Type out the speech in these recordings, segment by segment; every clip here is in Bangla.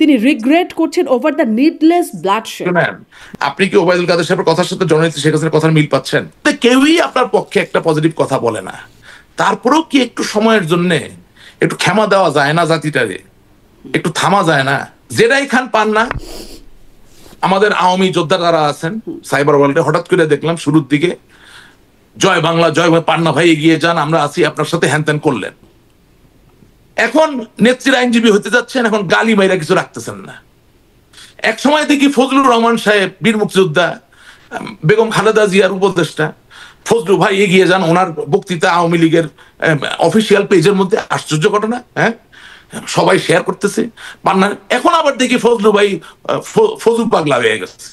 তিনি রিগ্রেট করছেন ওভার দ্য নিডলেস ব্লাডশেড। আপনি কি ওবায়দুল কাদের সাহেবের কথার সাথে জননেত্রী শেখ হাসিনার কথার মিল পাচ্ছেন? কেউই আপনার পক্ষে একটা পজিটিভ কথা বলে না। তারপরেও কি একটু সময়ের জন্য একটু ক্ষমা দেওয়া যায় না জাতিটারে? একটু থামা যায় না? যেটাই খান পান না। আমাদের আওয়ামী যোদ্ধা যারা আছেন সাইবার ওয়ার্ল্ডে, হঠাৎ করে দেখলাম শুরুর দিকে জয় বাংলা জয় পান্না ভাই এগিয়ে যান, আমরা আছি আপনার সাথে, হ্যান ত্যান করলেন। এখন নেত্রীর আইনজীবী হতে যাচ্ছেন, এখন গালি মাইরা কিছু রাখতেছেন না। এক সময় দেখি ফজলুর রহমান সাহেব, বীর মুক্তিযোদ্ধা, বেগম খালেদা জিয়ার উপদেষ্টা, ফজলু ভাই এগিয়ে যান, ওনার বক্তৃতা আওয়ামী লীগের অফিসিয়াল পেজের মধ্যে, আশ্চর্য ঘটনা, হ্যাঁ সবাই শেয়ার করতেছে পান্না। এখন আবার দেখি ফজলু ভাই ফজলু পাগলা হয়ে গেছে।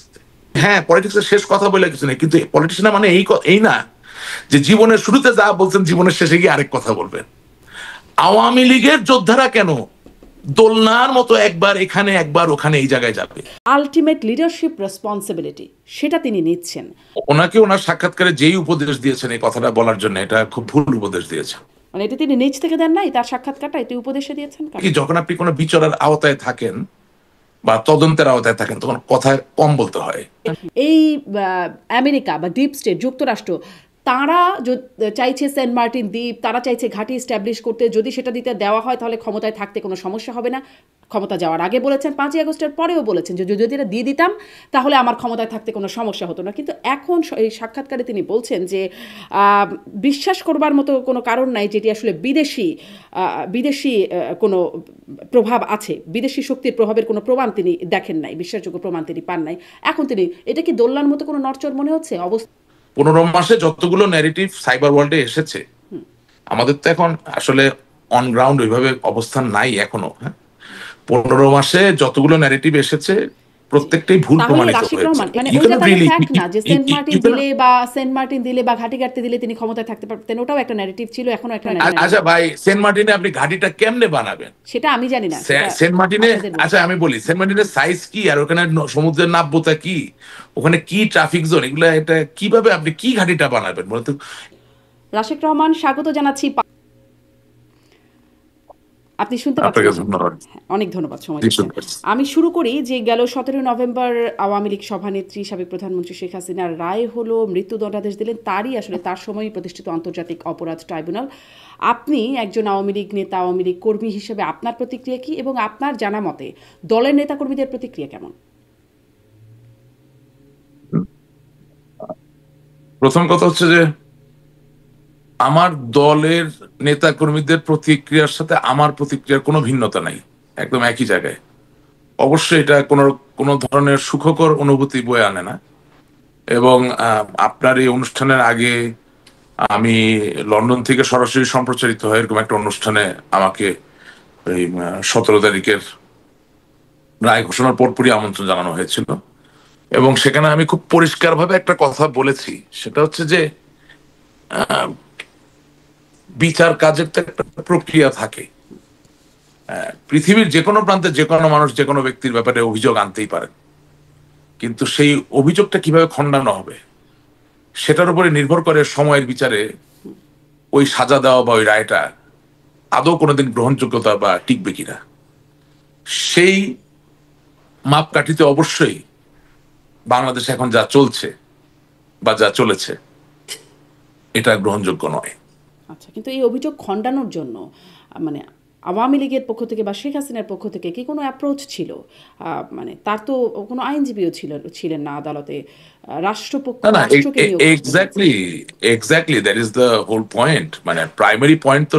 হ্যাঁ, পলিটিক্সের শেষ কথা বলে কিছু নেই, কিন্তু পলিটিশিয়ান মানে এই না যে জীবনের শুরুতে যা বলছেন জীবনের শেষে গিয়ে আরেক কথা বলবেন। আওয়ামী লীগের যোদ্ধারা কেন দোলনার মতো একবার এখানে একবার ওখানে এই জায়গায় যাবে? আলটিমেট লিডারশিপ রেসপন্সিবিলিটি সেটা তিনি নিচ্ছেন। ওনাকে ওনার সাক্ষাৎকারে যেই উপদেশ দিয়েছেন এই কথাটা বলার জন্য, এটা খুব ভুল উপদেশ দিয়েছেন। মানে এটা তিনি নিজ থেকে দেন নাই, তার সাক্ষাৎকারটা এটি উপদেশে দিয়েছেন। কি যখন আপনি কোনো বিচারের আওতায় থাকেন বা তদন্তের আওতায় থাকেন তখন কথা কম বলতে হয়। এই আমেরিকা বা ডিপ স্টেট যুক্তরাষ্ট্র তারা চাইছে সেন্ট মার্টিন দ্বীপ, তারা চাইছে ঘাঁটি এস্টাবলিশ করতে। যদি সেটা দিতে দেওয়া হয় তাহলে ক্ষমতায় থাকতে কোনো সমস্যা হবে না। ক্ষমতা যাওয়ার আগে বলেছেন, 5ই আগস্টের পরেও বলেছেন যে যদি এটা দিয়ে দিতাম তাহলে আমার ক্ষমতায় থাকতে কোনো সমস্যা হতো না। কিন্তু এখন এই সাক্ষাৎকারে তিনি বলছেন যে বিশ্বাস করবার মতো কোনো কারণ নাই যেটি আসলে বিদেশি কোনো প্রভাব আছে, বিদেশি শক্তির প্রভাবের কোনো প্রমাণ তিনি দেখেন নাই, বিশ্বাসযোগ্য প্রমাণ তিনি পান নাই। এখন তিনি এটা কি দোলনার মতো কোনো নড়চড় মনে হচ্ছে? 15 মাসে যতগুলো ন্যারেটিভ সাইবার ওয়ার্ল্ডে এসেছে, আমাদের তো এখন আসলে অন গ্রাউন্ড ওইভাবে অবস্থান নাই এখনো। 15 মাসে যতগুলো ন্যারেটিভ এসেছে প্রত্যেকটাই ভুল প্রমাণিত হয়েছে। সেন্ট মার্টিন দিলে বা ঘাঁটি কাটতে দিলে তিনি ক্ষমতায় থাকতে পারতেন, ওটাও একটা ন্যারেটিভ ছিল, এখনো একটা ন্যারেটিভ। আচ্ছা ভাই, সেন্ট মার্টিনে আপনি ঘাঁটিটা কেমনে বানাবেন সেটা আমি জানি না। সেন্ট মার্টিনে, আচ্ছা আমি বলি, সেন্ট মার্টিনের সাইজ কি, আর ওখানে সমুদ্রের নাব্যতা কি, ওখানে কি ট্রাফিক জোন, এগুলা এটা কিভাবে আপনি কি ঘাঁটিটা বানাবেন বলতো? রাশেক রহমান, স্বাগত জানাচ্ছি। আপনি শুনতে পাচ্ছেন? অনেক ধন্যবাদ সময় দিচ্ছেন। আমি শুরু করি যে গেল 17 নভেম্বর আওয়ামী লীগ সভানেত্রী সাবেক প্রধানমন্ত্রী শেখ হাসিনার রায় হলো, মৃত্যুদণ্ডাদেশ দিলেন। তার সময়ই প্রতিষ্ঠিত আন্তর্জাতিক অপরাধ ট্রাইব্যুনাল। আপনি একজন আওয়ামী লীগ নেতা, আওয়ামী লীগ কর্মী হিসেবে আপনার প্রতিক্রিয়া কি, এবং আপনার জানা মতে দলের নেতাকর্মীদের প্রতিক্রিয়া কেমন? প্রথম কথা হচ্ছে যে আমার দলের নেতা কর্মীদের প্রতিক্রিয়ার সাথে আমার প্রতিক্রিয়ার কোনো ভিন্নতা নাই, একদম একই জায়গায়। অবশ্যই এটা কোনো ধরনের সুখকর অনুভূতি বয়ে আনে না। এবং আপনার এই অনুষ্ঠানের আগে আমি লন্ডন থেকে সরাসরি সম্প্রচারিত হয় এরকম একটা অনুষ্ঠানে আমাকে এই 17 তারিখের রায় ঘোষণার পরপরই আমন্ত্রণ জানানো হয়েছিল, এবং সেখানে আমি খুব পরিষ্কারভাবে একটা কথা বলেছি, সেটা হচ্ছে যে বিচার কাজের তো একটা প্রক্রিয়া থাকে। পৃথিবীর যে কোনো প্রান্তে যে কোনো মানুষ যে কোনো ব্যক্তির ব্যাপারে অভিযোগ আনতেই পারেন, কিন্তু সেই অভিযোগটা কিভাবে খণ্ডানো হবে সেটার উপরে নির্ভর করে সময়ের বিচারে ওই সাজা দেওয়া বা ওই রায়টা আদৌ কোনোদিন গ্রহণযোগ্যতা বা টিকবে কিনা। সেই মাপকাঠিতে অবশ্যই বাংলাদেশে এখন যা চলছে বা যা চলেছে এটা গ্রহণযোগ্য নয়। আচ্ছা, কিন্তু এই অভিযোগ খণ্ডানোর জন্য মানে আওয়ামী লীগের পক্ষ থেকে বা শেখ হাসিনার পক্ষ থেকে কি কোনো অ্যাপ্রোচ ছিল? মানে তার তো কোনো আইনজীবীও ছিলেন না আদালতে, রাষ্ট্রপক্ষ exactly that is the whole point. মানে প্রাইমারি পয়েন্ট তো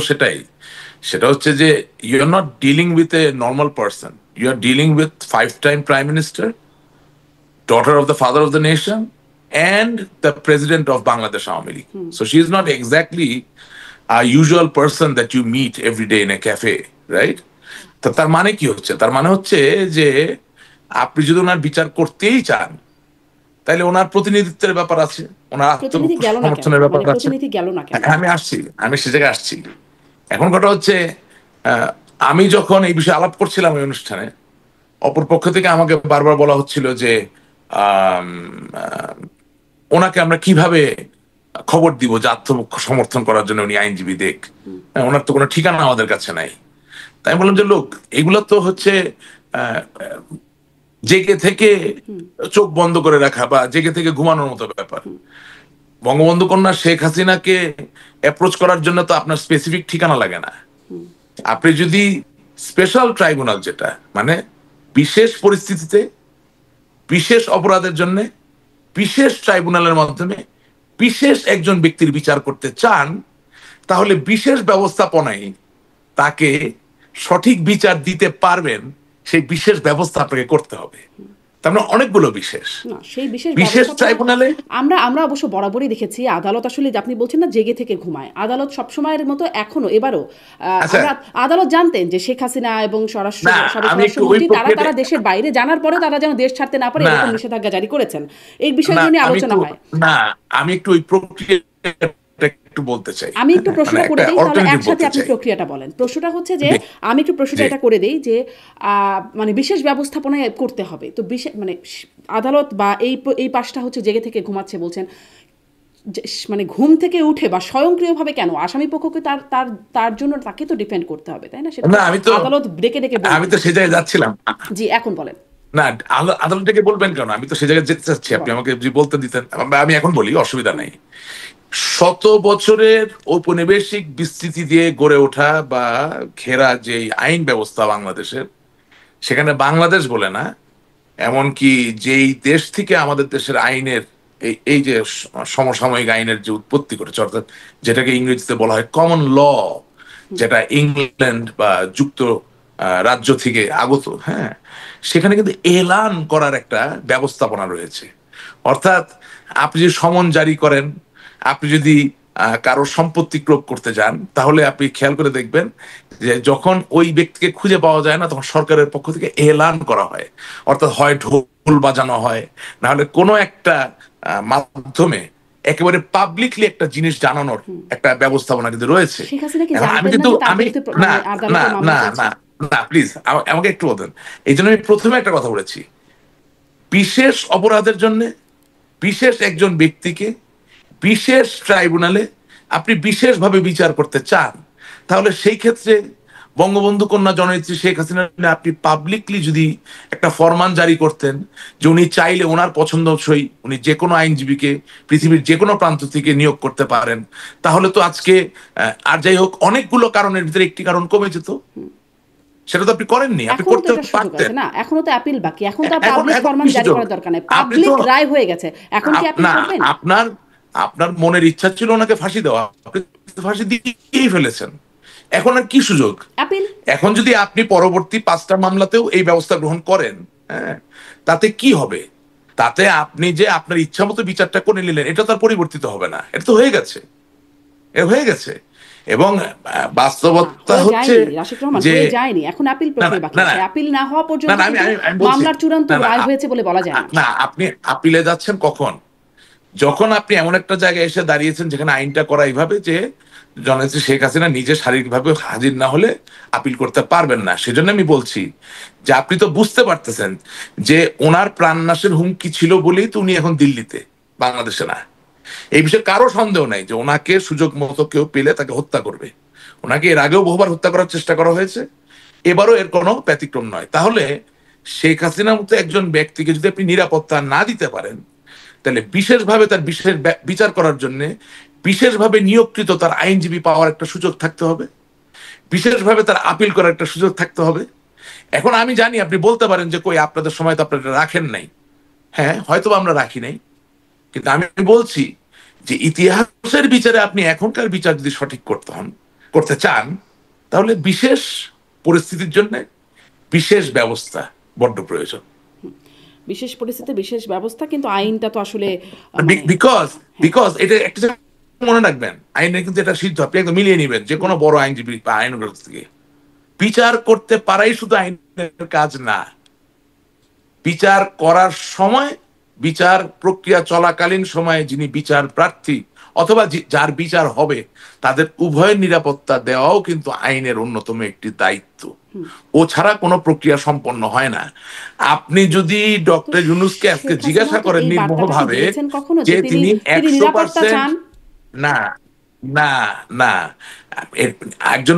সেটা হচ্ছে যে you are not dealing with a normal person, you are dealing with 5-time prime minister, daughter of the father of the nation, and the president of Bangladesh Awami League. So she is not exactly a usual person that you meet every day in a cafe, right? তো তার মানে কি হচ্ছে? তার মানে হচ্ছে যে আপনি যদি ওনার বিচার করতেই চান তাহলে ওনার প্রতিনিধিত্বের ব্যাপার আছে, ওনার সমর্থনের ব্যাপার আছে। আমি সে জায়গায় আসছি। এখন কথা হচ্ছে আমি যখন এই বিষয়ে আলাপ করছিলাম ওই অনুষ্ঠানে, অপর পক্ষ থেকে আমাকে বারবার বলা হচ্ছিল যে ওনাকে আমরা কিভাবে খবর দিব যে আত্মপক্ষ সমর্থন করার জন্য উনি আইনজীবী ওনার তো কোনো ঠিকানা আমাদের কাছে নাই। তাই বললাম যে লোক, এগুলো তো হচ্ছে জেগে থেকে চোখ বন্ধ করে রাখা বা জেগে থেকে ঘুমানোর মতো ব্যাপার। বঙ্গবন্ধু কন্যা শেখ হাসিনাকে অ্যাপ্রোচ করার জন্য তো আপনার স্পেসিফিক ঠিকানা লাগে না। আপনি যদি স্পেশাল ট্রাইব্যুনাল, যেটা মানে বিশেষ পরিস্থিতিতে বিশেষ অপরাধের জন্য বিশেষ ট্রাইব্যুনালের মাধ্যমে বিশেষ একজন ব্যক্তির বিচার করতে চান, তাহলে বিশেষ ব্যবস্থাপনায় তাকে সঠিক বিচার দিতে পারবেন, সেই বিশেষ ব্যবস্থা আপনাকে করতে হবে। তার মানে অনেকগুলো বিশেষ না, সেই বিশেষ ট্রাইব্যুনালে আমরা অবশ্য বরাবরই দেখেছি আদালত আসলে, আপনি বলছেন না জেগে থেকে ঘুমায়, আদালত সবসময়ের মতো এখনো এবারও আমরা আদালত জানতেন যে শেখ হাসিনা এবং স্বরাষ্ট্রমন্ত্রী তারা দেশের বাইরে, জানার পরে তারা যেন দেশ ছাড়তে না পারে এরকম নিষেধাজ্ঞা জারি করেছেন। এই বিষয়গুলো নিয়ে আলোচনা হয় না। আমি একটু ওই প্রক্রিয়া একটু বলতে চাই। আমি একটু প্রশ্নটা করে দিই, তাহলে একসাথে আপনি প্রক্রিয়াটা বলেন। প্রশ্নটা হচ্ছে যে আমি একটু প্রশ্নটা এটা করে দেই যে মানে বিশেষ ব্যবস্থাপনায় করতে হবে, তো বিশেষ মানে আদালত বা এই পাশটা হচ্ছে জেগে থেকে ঘুমাচ্ছে বলছেন, মানে ঘুম থেকে উঠে বা স্বয়ংক্রিয়ভাবে কেন আসামি পক্ষকে তার জন্য তাকে তো ডিপেন্ড করতে হবে, তাই না? সেটা আদালত ডেকে আমি তো সে জায়গায় যাচ্ছিলাম। জি, এখন বলেন। না, আদালত ডেকে বলবেন কেন? আমি তো সে জায়গায় যেতে চাচ্ছি, আপনি আমাকে যদি বলতে দিতেন। আমি এখন বলি, অসুবিধা নাই। শত বছরের ঔপনিবেশিক বিস্তৃতি দিয়ে গড়ে ওঠা বা ঘেরা যে আইন ব্যবস্থা বাংলাদেশের, সেখানে বাংলাদেশ বলে না, এমনকি যেই দেশ থেকে আমাদের দেশের আইনের এই যে সমসাময়িক আইনের যে উৎপত্তি করেছে, অর্থাৎ যেটাকে ইংরেজিতে বলা হয় কমন ল, যেটা ইংল্যান্ড বা যুক্ত রাজ্য থেকে আগত, হ্যাঁ, সেখানে কিন্তু এলান করার একটা ব্যবস্থাপনা রয়েছে। অর্থাৎ আপনি যদি সমন জারি করেন, আপনি যদি কারো সম্পত্তি ক্রোধ করতে যান, তাহলে আপনি খেয়াল করে দেখবেন যে যখন ওই ব্যক্তিকে খুঁজে পাওয়া যায় না, তখন সরকারের পক্ষ থেকে এলান করা হয়। অর্থাৎ হয় ঢোল বাজানো হয়, না হলে কোনো একটা মাধ্যমে একেবারে পাবলিকলি একটা জিনিস জানানোর একটা ব্যবস্থাপনা কিন্তু রয়েছে। আমি কিন্তু না না না না না প্লিজ আমাকে একটু বলতেন। এই জন্য আমি প্রথমে একটা কথা বলেছি, বিশেষ অপরাধের জন্য বিশেষ একজন ব্যক্তিকে বিশেষ ট্রাইব্যুনালে আপনি বিশেষভাবে বিচার করতে চান, তাহলে সেই ক্ষেত্রে বঙ্গবন্ধু কন্যা জননেত্রী শেখ হাসিনা আপনি পাবলিকলি যদি একটা ফরমান জারি করতেন যে উনি চাইলে ওনার পছন্দসই উনি যে কোনো আইনজীবীকে পৃথিবীর যে কোনো প্রান্ত থেকে নিয়োগ করতে পারেন, তাহলে তো আজকে আর যাই হোক অনেকগুলো কারণের ভিতরে একটি কারণ কমে যেত। সেটা তো আপনি করেননি, আপনি করতে পারতেন না। এখনো তো আপিল বাকি, এখন তো পাবলিক ফরমান জারি করার দরকার নেই, পাবলিক রায় হয়ে গেছে, এখন কি আপনি করবেন? আপনার মনের ইচ্ছা ছিল ওনাকে ফাঁসি দেওয়া, আপনি ফাঁসি দিয়েই ফেলেছেন। এখন আর কি সুযোগ? এখন যদি আপনি পরবর্তী 5টা মামলাতেও এই ব্যবস্থা গ্রহণ করেন, হ্যাঁ, তাতে কি হবে? তাতে আপনি যে আপনার ইচ্ছা মতো বিচারটা করে নিলেন, এটা তো আর পরিবর্তিত হবে না, এটা তো হয়ে গেছে, হয়ে গেছে। এবং বাস্তবতা হচ্ছে যে এখন আপিল প্রক্রিয়া বাকি আছে, আপিল না হওয়া পর্যন্ত মামলার চূড়ান্ত রায় হয়েছে বলে বলা যায় না। আপনি আপিলে যাচ্ছেন কখন? যখন আপনি এমন একটা জায়গায় এসে দাঁড়িয়েছেন যেখানে আইনটা করা এইভাবে যে জননেত্রী শেখ হাসিনা নিজে শারীরিকভাবে হাজির না হলে আপিল করতে পারবেন না। সেজন্য আমি বলছি যে আপনি তো বুঝতে পারতেছেন যে ওনার প্রাণনাশের হুমকি ছিল বলেই তো উনি এখন দিল্লিতে, বাংলাদেশে না। এই বিষয়ে কারো সন্দেহ নাই যে ওনাকে সুযোগ মতো কেউ পেলে তাকে হত্যা করবে। ওনাকে এর আগেও বহুবার হত্যা করার চেষ্টা করা হয়েছে, এবারও এর কোনো ব্যতিক্রম নয়। তাহলে শেখ হাসিনার মতো একজন ব্যক্তিকে যদি আপনি নিরাপত্তা না দিতে পারেন, তাহলে বিশেষভাবে তার বিশেষ বিচার করার জন্য বিশেষভাবে নিয়োগকৃত তার আইনজীবী পাওয়ার একটা সুযোগ থাকতে হবে, বিশেষভাবে তার আপিল করার একটা সুযোগ থাকতে হবে। এখন আমি জানি আপনি বলতে পারেন যে কই আপনাদের সময় তো আপনারা রাখেন নাই। হ্যাঁ, হয়তো আমরা রাখি নাই, কিন্তু আমি বলছি যে ইতিহাসের বিচারে আপনি এখনকার বিচার যদি সঠিক করতে চান, তাহলে বিশেষ পরিস্থিতির জন্য বিশেষ ব্যবস্থা বড্ড প্রয়োজন। বিশেষ পরিস্থিতি বিশেষ ব্যবস্থা, কিন্তু আইনটা তো আসলে বিকজ এটা একটা মনে রাখবেন, আইনে কিন্তু এটা সিদ্ধ, আপনি একদম মিলিয়ে নেবেন যে কোনো বড় আইনজীবী বা আইনজ্ঞ থেকে বিচার করতে পারাই শুধু আইনের কাজ না। বিচার করার সময়, বিচার প্রক্রিয়া চলাকালীন সময়ে যিনি বিচার প্রার্থী অথবা যার বিচার হবে, তাদের উভয়ের নিরাপত্তা দেওয়াও কিন্তু আইনের অন্যতম একটি দায়িত্ব। ও ছাড়া কোনো প্রক্রিয়া সম্পন্ন হয় না। আপনি যদি ডক্টর ইউনূসকে আজকে জিজ্ঞাসা করেন নির্মোহভাবে যে তিনি 100% না, না, না। একজন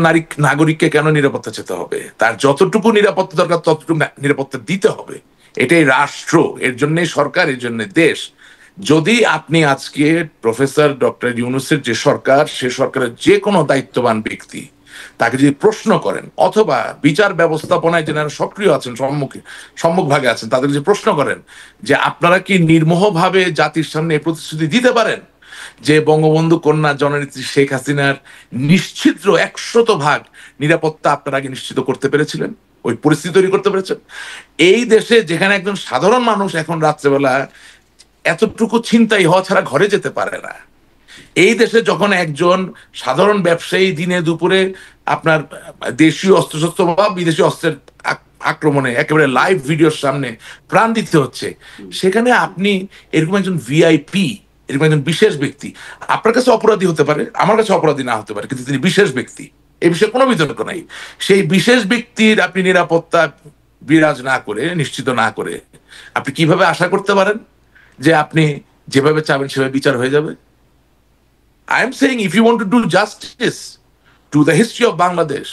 নাগরিককে কেন নিরাপত্তা চেতে হবে? তার যতটুকু নিরাপত্তা দরকার ততটুকু নিরাপত্তা দিতে হবে। এটাই রাষ্ট্র, এর জন্যই সরকার, এর জন্য দেশ। যদি আপনি আজকে প্রফেসর ডক্টর ইউনূসের যে সরকার, সে সরকারের যে কোনো দায়িত্ববান ব্যক্তি তাকে যদি প্রশ্ন করেন, অথবা বিচার ব্যবস্থাপনায় যারা সক্রিয় আছেন, সম্মুখভাগে আছেন, তাদের যে প্রশ্ন করেন যে আপনারা কি নির্মোহভাবে জাতির সামনে এই প্রতিশ্রুতি দিতে পারেন যে বঙ্গবন্ধু কন্যা জননেত্রী শেখ হাসিনার নিশ্চিদ্র 100% নিরাপত্তা আপনারা আগে নিশ্চিত করতে পেরেছিলেন, ওই পরিস্থিতি তৈরি করতে পেরেছেন? এই দেশে যেখানে একজন সাধারণ মানুষ এখন রাত্রেবেলা এতটুকু ছিনতাই হওয়া ছাড়া ঘরে যেতে পারে না, এই দেশে যখন একজন সাধারণ ব্যবসায়ী দিনে দুপুরে আপনার দেশীয় অস্ত্রশস্ত্র বা বিদেশি অস্ত্রের আক্রমণে একেবারে লাইভ ভিডিওর সামনে প্রাণ দিতে হচ্ছে, সেখানে আপনি এরকম একজন ভিআইপি, এরকম একজন বিশেষ ব্যক্তি, আপনার কাছে অপরাধী হতে পারে, আমার কাছে অপরাধী না হতে পারে, কিন্তু তিনি বিশেষ ব্যক্তি, এই বিষয়ে কোনো বিতর্ক নাই। সেই বিশেষ ব্যক্তির আপনি নিরাপত্তা বিরাজ না করে, নিশ্চিত না করে, আপনি কিভাবে আশা করতে পারেন যে আপনি যেভাবে চাবেন সেভাবে বিচার হয়ে যাবে? I'm saying if you want to do justice to the history of Bangladesh,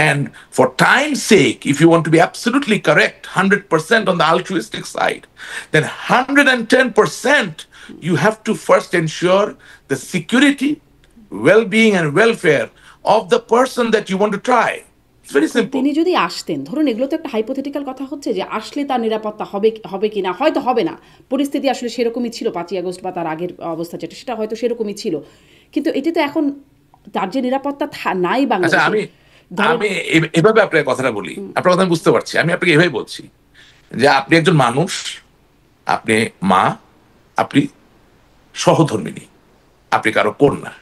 and for time's sake, if you want to be absolutely correct, 100% on the altruistic side, then 110% you have to first ensure the security, well-being, and welfare of the person that you want to try. It's very simple. তিনি যদি আসতেন, ধরুন এগুলো তো একটা হাইপোথেটিক্যাল কথা হচ্ছে যে আসলে তার নিরাপত্তা হবে হবে কি না, হয়তো হবে না, পরিস্থিতি আসলে সেরকমই ছিল 5ই আগস্ট বা তার আগের অবস্থা যেটা, সেটা হয়তো সেরকমই ছিল, কিন্তু এটি তো এখন তার যে নিরাপত্তা নাই আচ্ছা, বাংলাদেশে। আমি আমি এভাবে আপনার কথাটা বলি, আপনার কথা আমি বুঝতে পারছি, আমি আপনাকে এভাবে বলছি যে আপনি একজন মানুষ, আপনি মা, আপনি সহধর্মিণী, আপনি কারো কন্যা।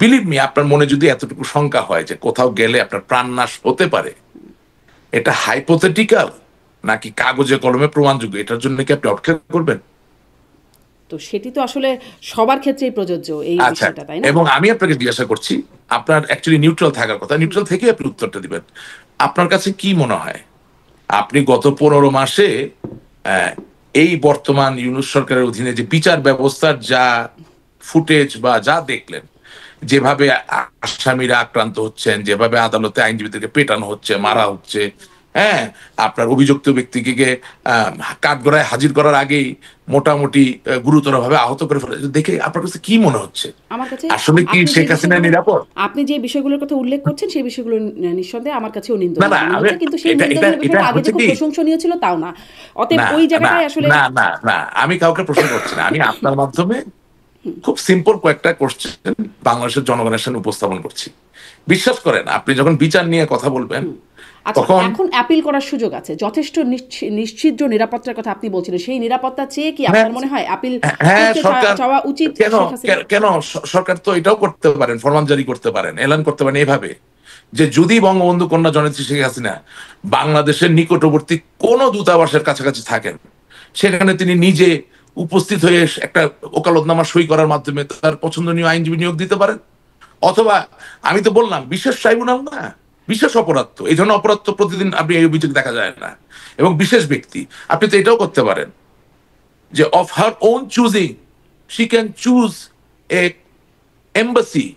বিলিভ মি, আপনার মনে যদি এতটুকু শঙ্কা হয় যে কোথাও গেলে আপনার প্রাণনাশ হতে পারে, এটা হাইপোথেটিক্যাল নাকি কাগজে কলমে প্রমাণযোগ্য, এটার জন্য কি আপনি অপেক্ষা করবেন? তো সেটি তো আসলে সবার ক্ষেত্রেই প্রযোজ্য এই আচ্ছা, বিষয়টা, তাই না? এবং আমি আপনাকে জিজ্ঞাসা করছি, আপনার অ্যাকচুয়ালি নিউট্রাল থাকার কথা, নিউট্রাল থেকে আপনি উত্তরটা দিবেন। আপনার কাছে কি মনে হয় আপনি গত 15 মাসে আহ, এই বর্তমান ইউনূস সরকারের অধীনে যে বিচার ব্যবস্থার যা ফুটেজ বা যা দেখলেন, যেভাবে আসামিরা আক্রান্ত হচ্ছেন, যেভাবে আদালতে আইনজীবীদেরকে পেটানো হচ্ছে, মারা হচ্ছে, হ্যাঁ, আপনার অভিযুক্ত ব্যক্তিকে কাঠগড়ায় হাজির করার আগেই মোটামুটি গুরুতরভাবে আহত করে ফেলে, দেখে আপনার কাছে কি মনে হচ্ছে? আমার কাছে আসলে কি শেখ হাসিনা নিরাপদ? আপনি যে বিষয়গুলোর কথা উল্লেখ করছেন সেই বিষয়গুলো নিঃসন্দেহে আমার কাছেও না, নিন্দনীয় না, মনে আমি হচ্ছে, কিন্তু সেই এটা এটা নিন্দনীয় এটা বিষয়টা আগে যে হচ্ছে খুব কি, প্রশংসনীয় ছিল তাও না, অতএব না, ওই না, জায়গাটায় আসলে না, না, না, আমি কাউকে প্রশ্ন করছি না, আমি আপনার মাধ্যমে খুব সিম্পল কয়েকটা কোশ্চেন বাংলাদেশের জনগণের সামনে উপস্থাপন করছি। বিশ্বাস করেন, আপনি যখন বিচার নিয়ে কথা বলবেন আচ্ছা, তখন এখন অ্যাপিল করার সুযোগ আছে, যথেষ্ট নিশ্চিদ্র নিরাপত্তার কথা আপনি বলছিলেন, সেই নিরাপত্তা চেয়ে কি হ্যাঁ, আপনার মনে হয় অ্যাপিল হ্যাঁ, সরকার চাওয়া উচিত? কেন কেন সরকার তো এটাও করতে পারেন, ফরমান জারি করতে পারেন, এলান করতে পারেন এভাবে যে যদি বঙ্গবন্ধু কন্যা জননেত্রী শেখ হাসিনা বাংলাদেশের নিকটবর্তী কোন দূতাবাসের কাছাকাছি থাকেন, সেখানে তিনি নিজে উপস্থিত হয়ে একটা ওকালতনামা সই করার মাধ্যমে তার পছন্দনীয় আইনজীবী নিয়োগ দিতে পারেন। অথবা আমি তো বললাম বিশেষ ট্রাইব্যুনাল না, বিশেষ অপরাধ, তো এই ধরনের অপরাধ তো প্রতিদিন আপনি এই অভিযোগ দেখা যায় না, এবং বিশেষ ব্যক্তি, আপনি তো এটাও করতে পারেন যে of her own choosing she can choose a embassy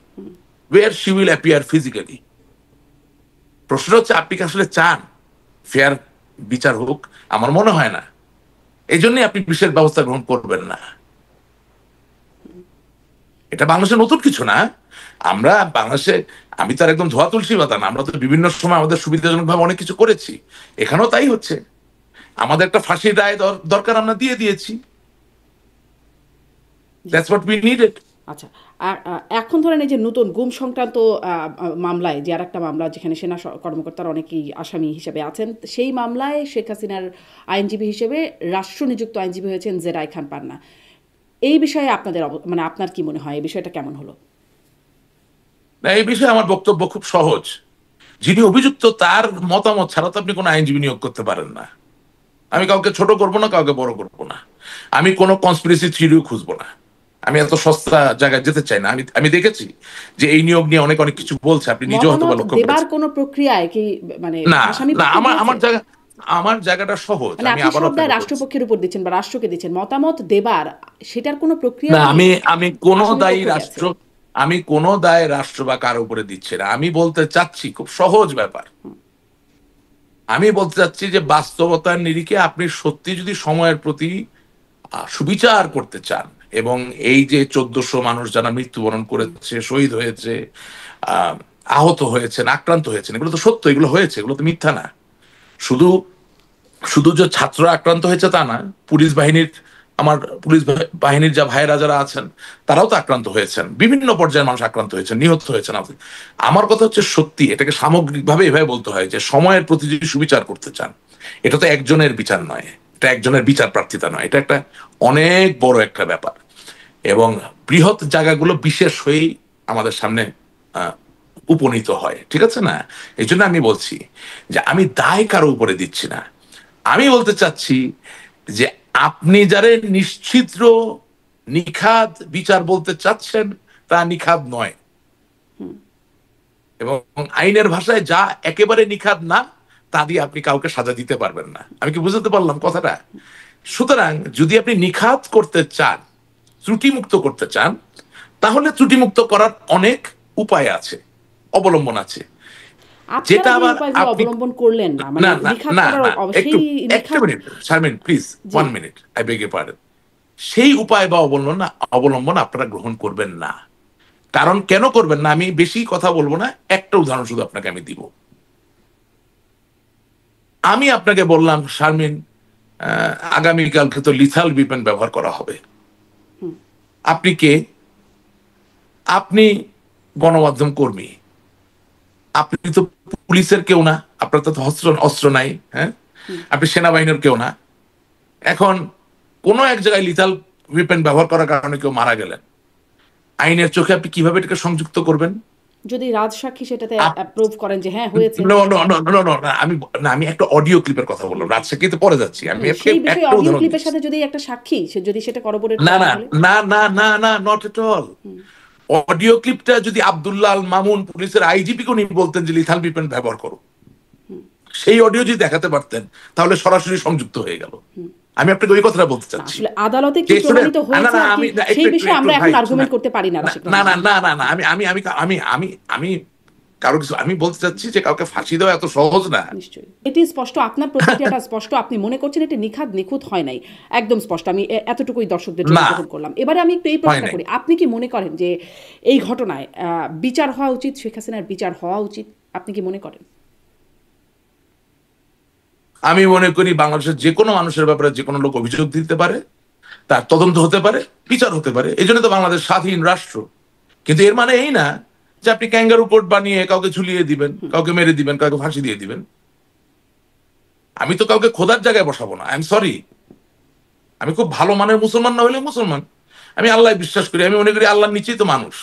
where she will appear physically. প্রশ্ন হচ্ছে আপনি কি আসলে চান ফেয়ার বিচার হোক? আমার মনে হয় না, এই জন্যই আপনি বিশেষ ব্যবস্থা গ্রহণ করবেন না। এটা বাংলাদেশের নতুন কিছু না, আমরা বাংলাদেশে, আমি তো আর একদম ধোয়া তুলসী পাতা না, আমরা তো বিভিন্ন সময় আমাদের সুবিধাজনক ভাবে অনেক কিছু করেছি, এখানেও তাই হচ্ছে। আমাদের একটা ফাঁসির রায় দরকার, আমরা দিয়ে দিয়েছি। That's what we needed. আচ্ছা, এখন ধরেন এই যে নতুন গুম সংক্রান্ত মামলায়, যে আর একটা মামলা যেখানে সেনা কর্মকর্তার অনেকেই আসামি হিসেবে আছেন, সেই মামলায় শেখ হাসিনার আইনজীবী হিসেবে রাষ্ট্রনিযুক্ত আইনজীবী হয়েছেন জেরাই খান পান্না। এই বিষয়ে আপনাদের মানে আপনার কি মনে হয়, এই বিষয়টা কেমন হলো? না, এই বিষয়ে আমার বক্তব্য খুব সহজ। যিনি অভিযুক্ত তার মতামত ছাড়া তো আপনি কোনো আইনজীবী নিয়োগ করতে পারেন না। আমি কাউকে ছোট করবো না, কাউকে বড় করবো না, আমি কোনো কনস্পিরেসি থিওরিও খুঁজবো না, আমি এত সস্তা জায়গায় যেতে চাই না। আমি দেখেছি যে এই নিয়োগ নিয়ে অনেক অনেক কিছু বলছে, আপনি নিজেও হয়তো লক্ষ্য করেছেন। কোনো প্রক্রিয়ায় কি মানে না, আসামি না, আমার জায়গাটা সহজ, মানে আমি আপনি আবারও সবটা রাষ্ট্রপক্ষের উপর দিচ্ছেন বা রাষ্ট্রকে দিচ্ছেন, মতামত দেবার সেটার কোনো প্রক্রিয়া না, আমি কোনো দায়ী রাষ্ট্র, আমি কোনো দায় রাষ্ট্র বা কারো উপরে দিচ্ছি না। আমি বলতে চাচ্ছি খুব সহজ ব্যাপার, আমি বলতে চাচ্ছি যে বাস্তবতার নিরিখে আপনি সত্যি যদি সময়ের প্রতি সুবিচার করতে চান, এবং এই যে 1400 মানুষ যারা মৃত্যুবরণ করেছে, শহীদ হয়েছে, আহ, আহত হয়েছেন, আক্রান্ত হয়েছেন, এগুলো তো সত্য, এগুলো হয়েছে, এগুলো তো মিথ্যা না। শুধু শুধু যে ছাত্র আক্রান্ত হয়েছে তা না, পুলিশ বাহিনীর, আমার পুলিশ বাহিনীর যা ভাইয়েরা যারা আছেন তারাও তো আক্রান্ত হয়েছেন, বিভিন্ন পর্যায়ের মানুষ আক্রান্ত হয়েছেন, নিহত হয়েছেন। আমার কথা হচ্ছে সত্যি এটাকে সামগ্রিকভাবে এভাবে বলতে হয় যে সময়ের প্রতি যদি সুবিচার করতে চান, এটা তো একজনের বিচার নয়, এটা একজনের বিচার প্রার্থিতা নয়, এটা একটা অনেক বড় একটা ব্যাপার, এবং বৃহৎ জায়গাগুলো বিশেষ হয়েই আমাদের সামনে আহ, উপনীত হয়, ঠিক আছে না? এই জন্য আমি বলছি যে আমি দায় কারো উপরে দিচ্ছি না। আমি বলতে চাচ্ছি যে আপনি যারা নিশ্চিদ্র নিখাদ বিচার বলতে চাচ্ছেন তা নিখাদ নয়, এবং আইনের ভাষায় যা একেবারে নিখাদ না তা দিয়ে আপনি কাউকে সাজা দিতে পারবেন না। আমি কি বুঝতে পারলাম কথাটা? সুতরাং যদি আপনি নিখাদ করতে চান, ত্রুটিমুক্ত করতে চান, তাহলে ত্রুটিমুক্ত করার অনেক উপায় আছে, অবলম্বন আছে। আপনারা যেটা যে আবার উপায়গুলো আপনি অবলম্বন করলেন না, মানে না না নিখাত না করার না একটু সেই একটা নিখাত। মিনিট শারমিন প্লিজ, জি। 1 minute, I beg your pardon. সেই উপায় বা অবলম্বন আপনারা গ্রহণ করবেন না। কারণ কেন করবেন না আমি বেশি কথা বলবো না, একটা উদাহরণ শুধু আপনাকে আমি দিব। আমি আপনাকে বললাম শারমিন, আগামীকালকে তো লিথাল উইপন ব্যবহার করা হবে। আপনি কে? আপনি গণমাধ্যম কর্মী, আপনি তো পুলিশের কেউ না, আপনার তো অস্ত্র অস্ত্র নাই, হ্যাঁ, আপনি সেনাবাহিনীর কেউ না। এখন কোন এক জায়গায় লিথাল উইপন ব্যবহার করার কারণে কেউ মারা গেলেন, আইনের চোখে আপনি কিভাবে এটাকে সংযুক্ত করবেন? যদি রাজসাক্ষী সেটাতে আপ- অ্যাপ্রুভ করেন যে হ্যাঁ হয়েছে। No, no, no, no, no, no, না, আমি একটা অডিও ক্লিপের কথা বললাম, রাজশাহীতে পরে যাচ্ছি, আমি আপনাকে সেই বিষয়ে একটা অডিও উদাহরণ ক্লিপের দিচ্ছি। সাথে যদি একটা সাক্ষী সে যদি সেটা করবোরেট না করে না তাহলে। না না না না, নট এট অল। অডিও ক্লিপটা যদি আব্দুল্লাহ আল মামুন পুলিশের আইজিপি কে উনি বলতেন যে লিথাল উইপন ব্যবহার করো, সেই অডিও যদি দেখাতে পারতেন তাহলে সরাসরি সংযুক্ত হয়ে গেল। আমি আপনাকে ওই কথাটা বলতে না, চাচ্ছি আসলে আদালতে কি যে প্রমাণিত না হয়েছে না আর কি আমি না, সেই একটু বিষয়ে আমরা এখন ভাই আর্গুমেন্ট করতে পারি না না রাশিদ না রহমান। না না না, আমি কারো কিছু আমি বলতে চাচ্ছি যে কাউকে ফাঁসি দেওয়া এত সহজ না। নিশ্চয়ই এটি স্পষ্ট, আপনার প্রতিক্রিয়াটা স্পষ্ট, আপনি মনে করছেন এটি নিখাত নিখুঁত হয় নাই, একদম স্পষ্ট। আমি এতটুকুই দর্শকদের জন্য না, গ্রহণ করলাম। এবারে আমি একটু এই হয় প্রশ্নটা নাই। করি, আপনি কি মনে করেন যে এই ঘটনায় বিচার হওয়া উচিত, শেখ হাসিনার বিচার হওয়া উচিত, আপনি কি মনে করেন? আমি মনে করি বাংলাদেশের যে কোনো মানুষের ব্যাপারে যে কোনো লোক অভিযোগ দিতে পারে, তার তদন্ত হতে পারে, বিচার হতে পারে, এই জন্য তো বাংলাদেশ স্বাধীন রাষ্ট্র। কিন্তু এর মানে এই না যে আপনি ক্যাঙ্গারু কোর্ট বানিয়ে কাউকে ঝুলিয়ে দিবেন, কাউকে মেরে দিবেন, কাউকে ফাঁসি দিয়ে দিবেন। আমি তো কাউকে খোদার জায়গায় বসাবো না, আই এম সরি। আমি খুব ভালো মানের মুসলমান না হলে মুসলমান, আমি আল্লাহ বিশ্বাস করি, আমি মনে করি আল্লাহর নিচেই তো মানুষ।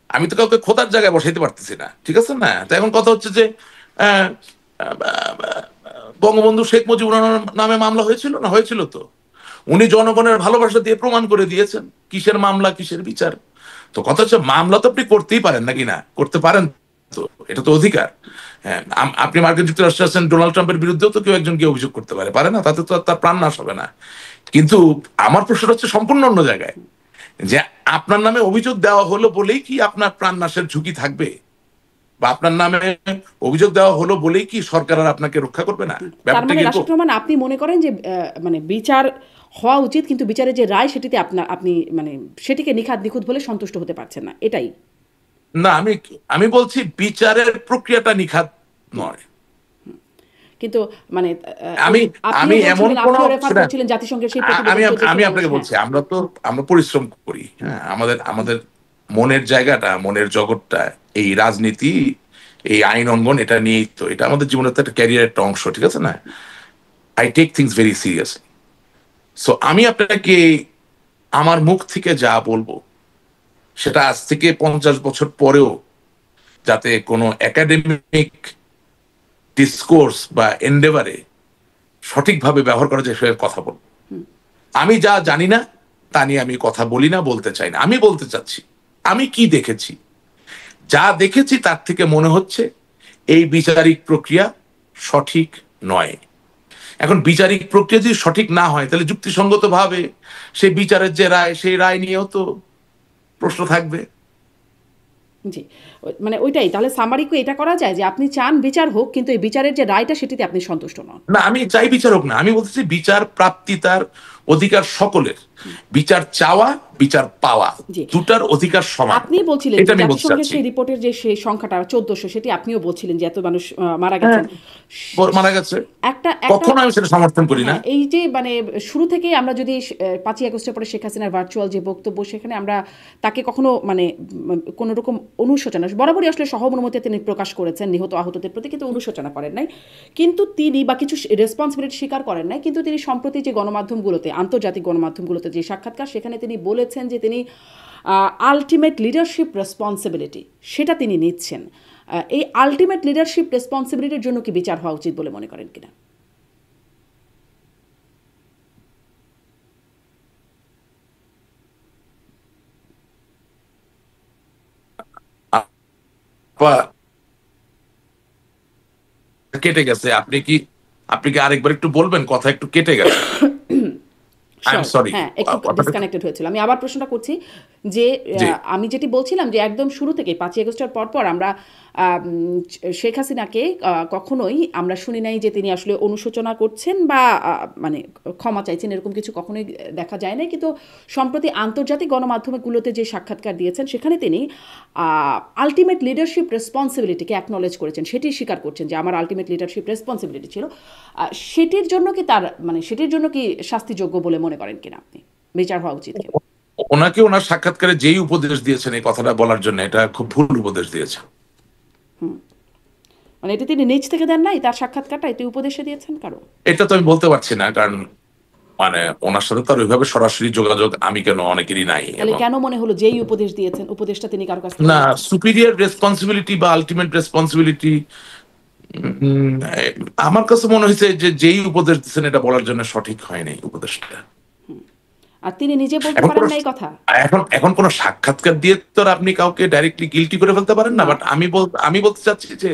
আমি তো কাউকে খোদার জায়গায় বসাইতে পারতেছি না, ঠিক আছে না? তো এখন কথা হচ্ছে যে আহ, আহ, বঙ্গবন্ধু শেখ মুজিবুর রহমানের নামে মামলা হয়েছিল না? হয়েছিল তো। উনি জনগণের ভালোবাসা দিয়ে প্রমাণ করে দিয়েছেন কিসের মামলা কিসের বিচার। তো কথা হচ্ছে মামলা তো আপনি করতেই পারেন নাকি না, করতে পারেন তো, এটা তো অধিকার। হ্যাঁ, আপনি মার্কিন যুক্তরাষ্ট্রে আছেন, ডোনাল্ড ট্রাম্পের বিরুদ্ধেও তো কেউ একজন গিয়ে অভিযোগ করতে পারে, পারে না? তাতে তো আর তার প্রাণ নাশ হবে না। কিন্তু আমার প্রশ্নটা হচ্ছে সম্পূর্ণ অন্য জায়গায়, যে আপনার নামে অভিযোগ দেওয়া হলো বলেই কি আপনার প্রাণ নাশের ঝুঁকি থাকবে, বা আপনার নামে অভিযোগ দেওয়া হলো বলেই কি সরকার আর আপনাকে রক্ষা করবে না? তার ব্যাপারটা মানে কিরকম? রাশিদ রহমান আপনি মনে করেন যে মানে বিচার হওয়া উচিত, কিন্তু বিচারের যে রায় সেটিতে আপনি মানে সেটিকে নিখাত নিখুঁত বলে সন্তুষ্ট হতে পারছেন না, এটাই? না, আমি বলছি বিচারের প্রক্রিয়াটা নিখাত নয়। কিন্তু মানে আমি আমি এমন কোন আপনিও রেফার করছিলেন জাতিসংঘের সেই আমি প্রতিবেদন আমি আপনাকে বলছি, আমরা পরিশ্রম করি, হ্যাঁ, আমাদের আমাদের মনের জায়গাটা, মনের জগৎটা এই রাজনীতি, এই আইন অঙ্গন, এটা নিয়েই তো, এটা আমাদের জীবনের তো একটা ক্যারিয়ারের একটা অংশ, ঠিক আছে না? I take things very seriously. So আমি আপনাকে আমার মুখ থেকে যা বলবো সেটা আজ থেকে 50 বছর পরেও যাতে কোনো একাডেমিক ডিসকোর্স বা এন্ডেভারে সঠিকভাবে ব্যবহার করা যায় সেটার কথা বলবো। আমি যা জানি না তা নিয়ে আমি কথা বলি না, বলতে চাই না। আমি বলতে চাচ্ছি আমি কি দেখেছি, যা দেখেছি তার থেকে মনে হচ্ছে এই বিচারিক প্রক্রিয়া সঠিক নয়। এখন বিচারিক প্রক্রিয়া যদি সঠিক না হয় তাহলে যুক্তিসঙ্গত ভাবে সেই বিচারের যে রায়, সেই রায় নিয়েও তো প্রশ্ন থাকবে। জি, মানে ওইটাই তাহলে সামারি কি এটা করা যায় যে আপনি চান বিচার হোক কিন্তু এই বিচারের যে রায়টা সেটিতে আপনি সন্তুষ্ট নন? না, আমি চাই বিচার হোক না, আমি বলতেছি বিচার প্রাপ্তি তার অধিকার সকলের। বিচার চাওয়া, বিচার পাওয়া, জি, দুটার অধিকার সমান, আপনি বলছিলেন এটা যে আমি বলতে জাতিসংঘের চাচ্ছি। সেই রিপোর্টের যে সেই সংখ্যাটা 1400 সেটি আপনিও বলছিলেন যে এত মানুষ মারা গেছেন। মারা গেছে, একটা একটা কখনো আমি সেটা সমর্থন করি না। হ্যাঁ, এই যে মানে শুরু থেকেই আমরা যদি 5ই আগস্টের পরে শেখ হাসিনার ভার্চুয়াল যে বক্তব্য সেখানে আমরা তাকে কখনো মানে কোনো রকম অনুশোচনা বরাবরই আসলে সহানুভূতি তিনি প্রকাশ করেছেন নিহত আহতদের প্রতি, কিন্তু অনুশোচনা করেন নাই। কিন্তু তিনি বা কিছু রেসপন্সিবিলিটি স্বীকার করেন নাই। কিন্তু তিনি সম্প্রতি যে গণমাধ্যমগুলোতে, আন্তর্জাতিক গণমাধ্যমগুলোতে যে সাক্ষাৎকার, সেখানে তিনি বলেছেন যে তিনি আলটিমেট লিডারশিপ রেসপন্সিবিলিটি সেটা তিনি নিচ্ছেন। এই আলটিমেট লিডারশিপ রেসপন্সিবিলিটির জন্য কি বিচার হওয়া উচিত বলে মনে করেন কিনা? আপা, কেটে গেছে, আপনি কি আরেকবার একটু বলবেন? কথা একটু কেটে গেছে, আই এম শিওর, সরি। হ্যাঁ, একটু ডিসকানেক্টেড হয়েছিল। আমি আবার প্রশ্নটা করছি যে জি, আমি যেটি বলছিলাম যে একদম শুরু থেকে 5ই আগস্টের পর আমরা শেখ হাসিনাকে কখনোই আমরা শুনি নাই যে তিনি আসলে অনুশোচনা করছেন বা মানে ক্ষমা চাইছেন, এরকম কিছু কখনোই দেখা যায় নাই। কিন্তু সম্প্রতি আন্তর্জাতিক গণমাধ্যমগুলোতে যে সাক্ষাৎকার দিয়েছেন সেখানে তিনি আলটিমেট লিডারশিপ রেসপন্সিবিলিটিকে অ্যাকনলেজ করেছেন, সেটি স্বীকার করছেন যে আমার আলটিমেট লিডারশিপ রেসপন্সিবিলিটি ছিল। সেটির জন্য কি তার মানে সেটির জন্য কি শাস্তিযোগ্য বলে মনে করেন কিনা আপনি? বিচার হওয়া উচিত কিনা? ওনাকে ওনার সাক্ষাৎকারে যেই উপদেশ দিয়েছেন এই কথাটা বলার জন্য, এটা খুব ভুল উপদেশ দিয়েছেন। মানে এটা তিনি নিজ থেকে দেন নাই, তার সাক্ষাৎকারটা এটি উপদেশে দিয়েছেন কারো? এটা তো আমি বলতে পারছি না, কারণ মানে ওনার সাথে তার ওইভাবে সরাসরি যোগাযোগ আমি কেন অনেকেরই নাই। তাহলে এবং কেন মনে হলো যেই উপদেশ দিয়েছেন উপদেশটা তিনি কারো কাছ থেকে না, নিয়েছেন? সুপিরিয়র রেসপন্সিবিলিটি বা আলটিমেট রেসপন্সিবিলিটি, আমার কাছে মনে হয়েছে যে যেই উপদেশ দিচ্ছেন এটা বলার জন্য সঠিক হয়নি উপদেশটা। আর তিনি নিজে বলতে এখন পারেন কোন না এই কথা? এখন কোন সাক্ষাৎকার দিয়ে তো আর আপনি কাউকে ডাইরেক্টলি গিলটি করে ফেলতে পারেন না। না। বাট আমি বলতে চাচ্ছি যে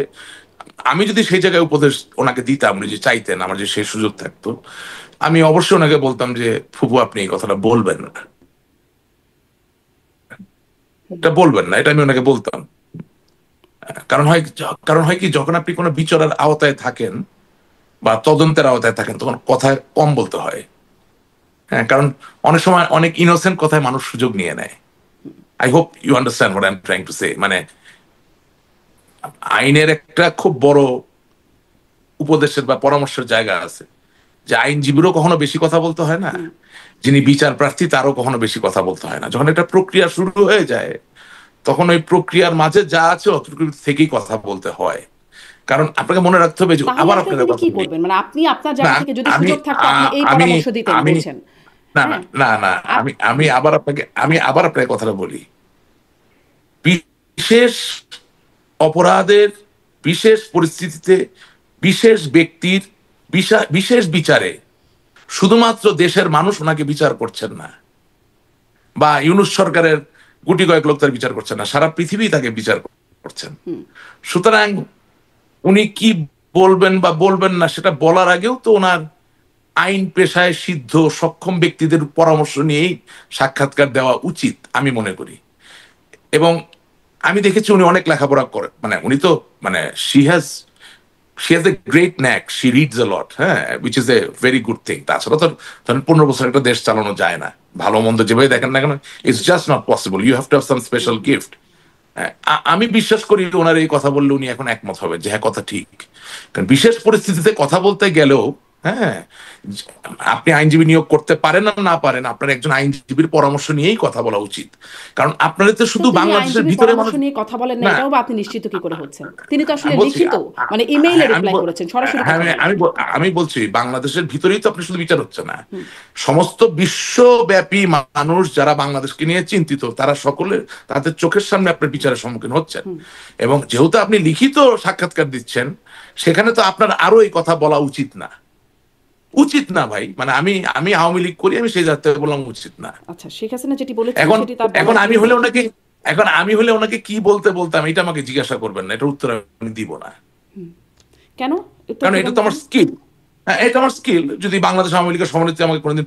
আমি যদি সেই জায়গায় উপদেশ ওনাকে দিতাম, উনি যে চাইতেন, আমার যে সেই সুযোগ থাকতো, আমি অবশ্যই ওনাকে বলতাম যে ফুফু আপনি এই কথাটা বলবেন না, এটা বলবেন না, এটা আমি ওনাকে বলতাম। কারণ হয় কি, যখন আপনি কোনো বিচারের আওতায় থাকেন বা তদন্তের আওতায় থাকেন তখন কথা কম বলতে হয়। হ্যাঁ, কারণ অনেক সময় অনেক ইনোসেন্ট কথায় মানুষ সুযোগ নিয়ে নেয়। I hope you understand what I am trying to say. মানে আইনের একটা খুব বড় উপদেশের বা পরামর্শের জায়গা আছে, যে আইনজীবীরও কখনো বেশি কথা বলতে হয় না, যিনি বিচার প্রার্থী তারও কখনো বেশি কথা বলতে হয় না। যখন একটা প্রক্রিয়া শুরু হয়ে যায় তখন ওই প্রক্রিয়ার মাঝে যা আছে অতটুকু থেকেই কথা বলতে হয়। কারণ আপনাকে মনে রাখতে হবে যে তাহলে আবার আসলে আপনাকে তিনি কথা কি বলি। করবেন? মানে আপনি আপনার না জায়গা থেকে যদি আমি সুযোগ থাকতো আপনি এই আমি পরামর্শ দিতেন আমি বলছেন। না না হ্যাঁ, না না আমি আবার আপনাকে কথাটা বলি। বিশেষ অপরাধের বিশেষ পরিস্থিতিতে বিশেষ ব্যক্তির বিশেষ বিচারে শুধুমাত্র দেশের মানুষ ওনাকে বিচার করছেন না, বা ইউনূস সরকারের গুটি কয়েক লোক তার বিচার করছেন না, সারা পৃথিবী তাকে বিচার করছেন। সুতরাং উনি কি বলবেন বা বলবেন না সেটা বলার আগেও তো ওনার আইন পেশায় সিদ্ধ সক্ষম ব্যক্তিদের পরামর্শ নিয়েই সাক্ষাৎকার দেওয়া উচিত আমি মনে করি। এবং আমি দেখেছি উনি অনেক লেখাপড়া করে, মানে উনি তো মানে she has a great knack, she reads a lot, হ্যাঁ, which is a very good thing. তাছাড়া তো ধরেন 15 বছর একটা দেশ চালানো যায় না, ভালো মন্দ যেভাবে দেখেন না কেন, it's just not possible, you have to have some special gift. আমি বিশ্বাস করি ওনার এই কথা বললে উনি এখন একমত হবে যে হ্যাঁ কথা ঠিক। কারণ বিশেষ পরিস্থিতিতে কথা বলতে গেলেও, হ্যাঁ, আপনি আইনজীবী নিয়োগ করতে পারেন না পারেন, আপনার একজন আইনজীবীর পরামর্শ নিয়েই কথা বলা উচিত। কারণ আপনাদের তো শুধু তিনি বাংলাদেশের আইনজীবীর ভিতরে পরামর্শ মানুষ নিয়ে কথা বলেন না, না। এটাও বা আপনি নিশ্চিত কি করে হচ্ছেন? তিনি তো আসলে আমি বলছি লিখিত মানে ইমেইলে আমি রিপ্লাই বল- করেছেন, সরাসরি হ্যাঁ, কথা বলেন নাই। আমি বলছি বাংলাদেশের ভিতরেই তো আপনি শুধু বিচার হচ্ছে না, সমস্ত বিশ্বব্যাপী মানুষ যারা বাংলাদেশকে নিয়ে চিন্তিত তারা সকলে তাদের চোখের সামনে আপনার বিচারের সম্মুখীন হচ্ছেন। এবং যেহেতু আপনি লিখিত সাক্ষাৎকার দিচ্ছেন সেখানে তো আপনার আরো এই কথা বলা উচিত না ভাই। মানে আমি আওয়ামী লীগ করি, আমি সেই জায়গা থেকে বললাম উচিত না। আচ্ছা, শেখ হাসিনা যেটি বলেছেন এখন সেটি তার এখন বলার আমি জন্য। হলে ওনাকে এখন আমি হলে ওনাকে কি বলতাম এটা আমাকে জিজ্ঞাসা করবেন না, এটার উত্তর আমি দিব না। কেন উত্তর কারণ এটা দিবেন তো না আমার কেন? স্কিল। হ্যাঁ, এটা আমার স্কিল। যদি বাংলাদেশ আওয়ামী লীগের সভানেত্রী আমাকে কোনোদিন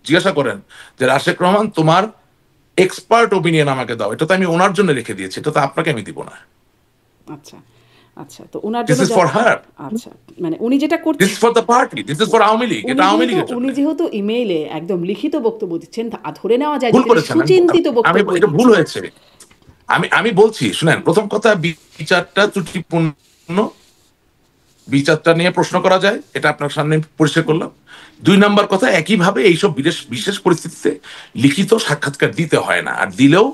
জিজ্ঞাসা করেন যে রাশেক রহমান তোমার এক্সপার্ট ওপিনিয়ন আমাকে দাও, এটা তো আমি ওনার জন্য রেখে দিয়েছি, এটা তো আপনাকে আমি দিব না। আচ্ছা আচ্ছা, তো ওনার দিস জন্য ইজ ফর হার, আচ্ছা, মানে উনি যেটা দিস করছেন, is for the party, this is for Awami League, এটা আওয়ামী লীগের জন্য। উনি যেহেতু ইমেইলে একদম লিখিত বক্তব্য দিচ্ছেন, ধরে নেওয়া যায় যে ভুল তিনি করেছেন, সুচিন্তিত বক্তব্য এটা ভুল হয়েছে। আমি বলছি শুনেন, প্রথম কথা বিচারটা ত্রুটিপূর্ণ, বিচারটা নিয়ে প্রশ্ন করা যায়, এটা আপনার সামনে পরিষ্কার করলাম। 2 নাম্বার কথা, একইভাবে এইসব বিশেষ পরিস্থিতিতে লিখিত সাক্ষাৎকার দিতে হয় না, আর দিলেও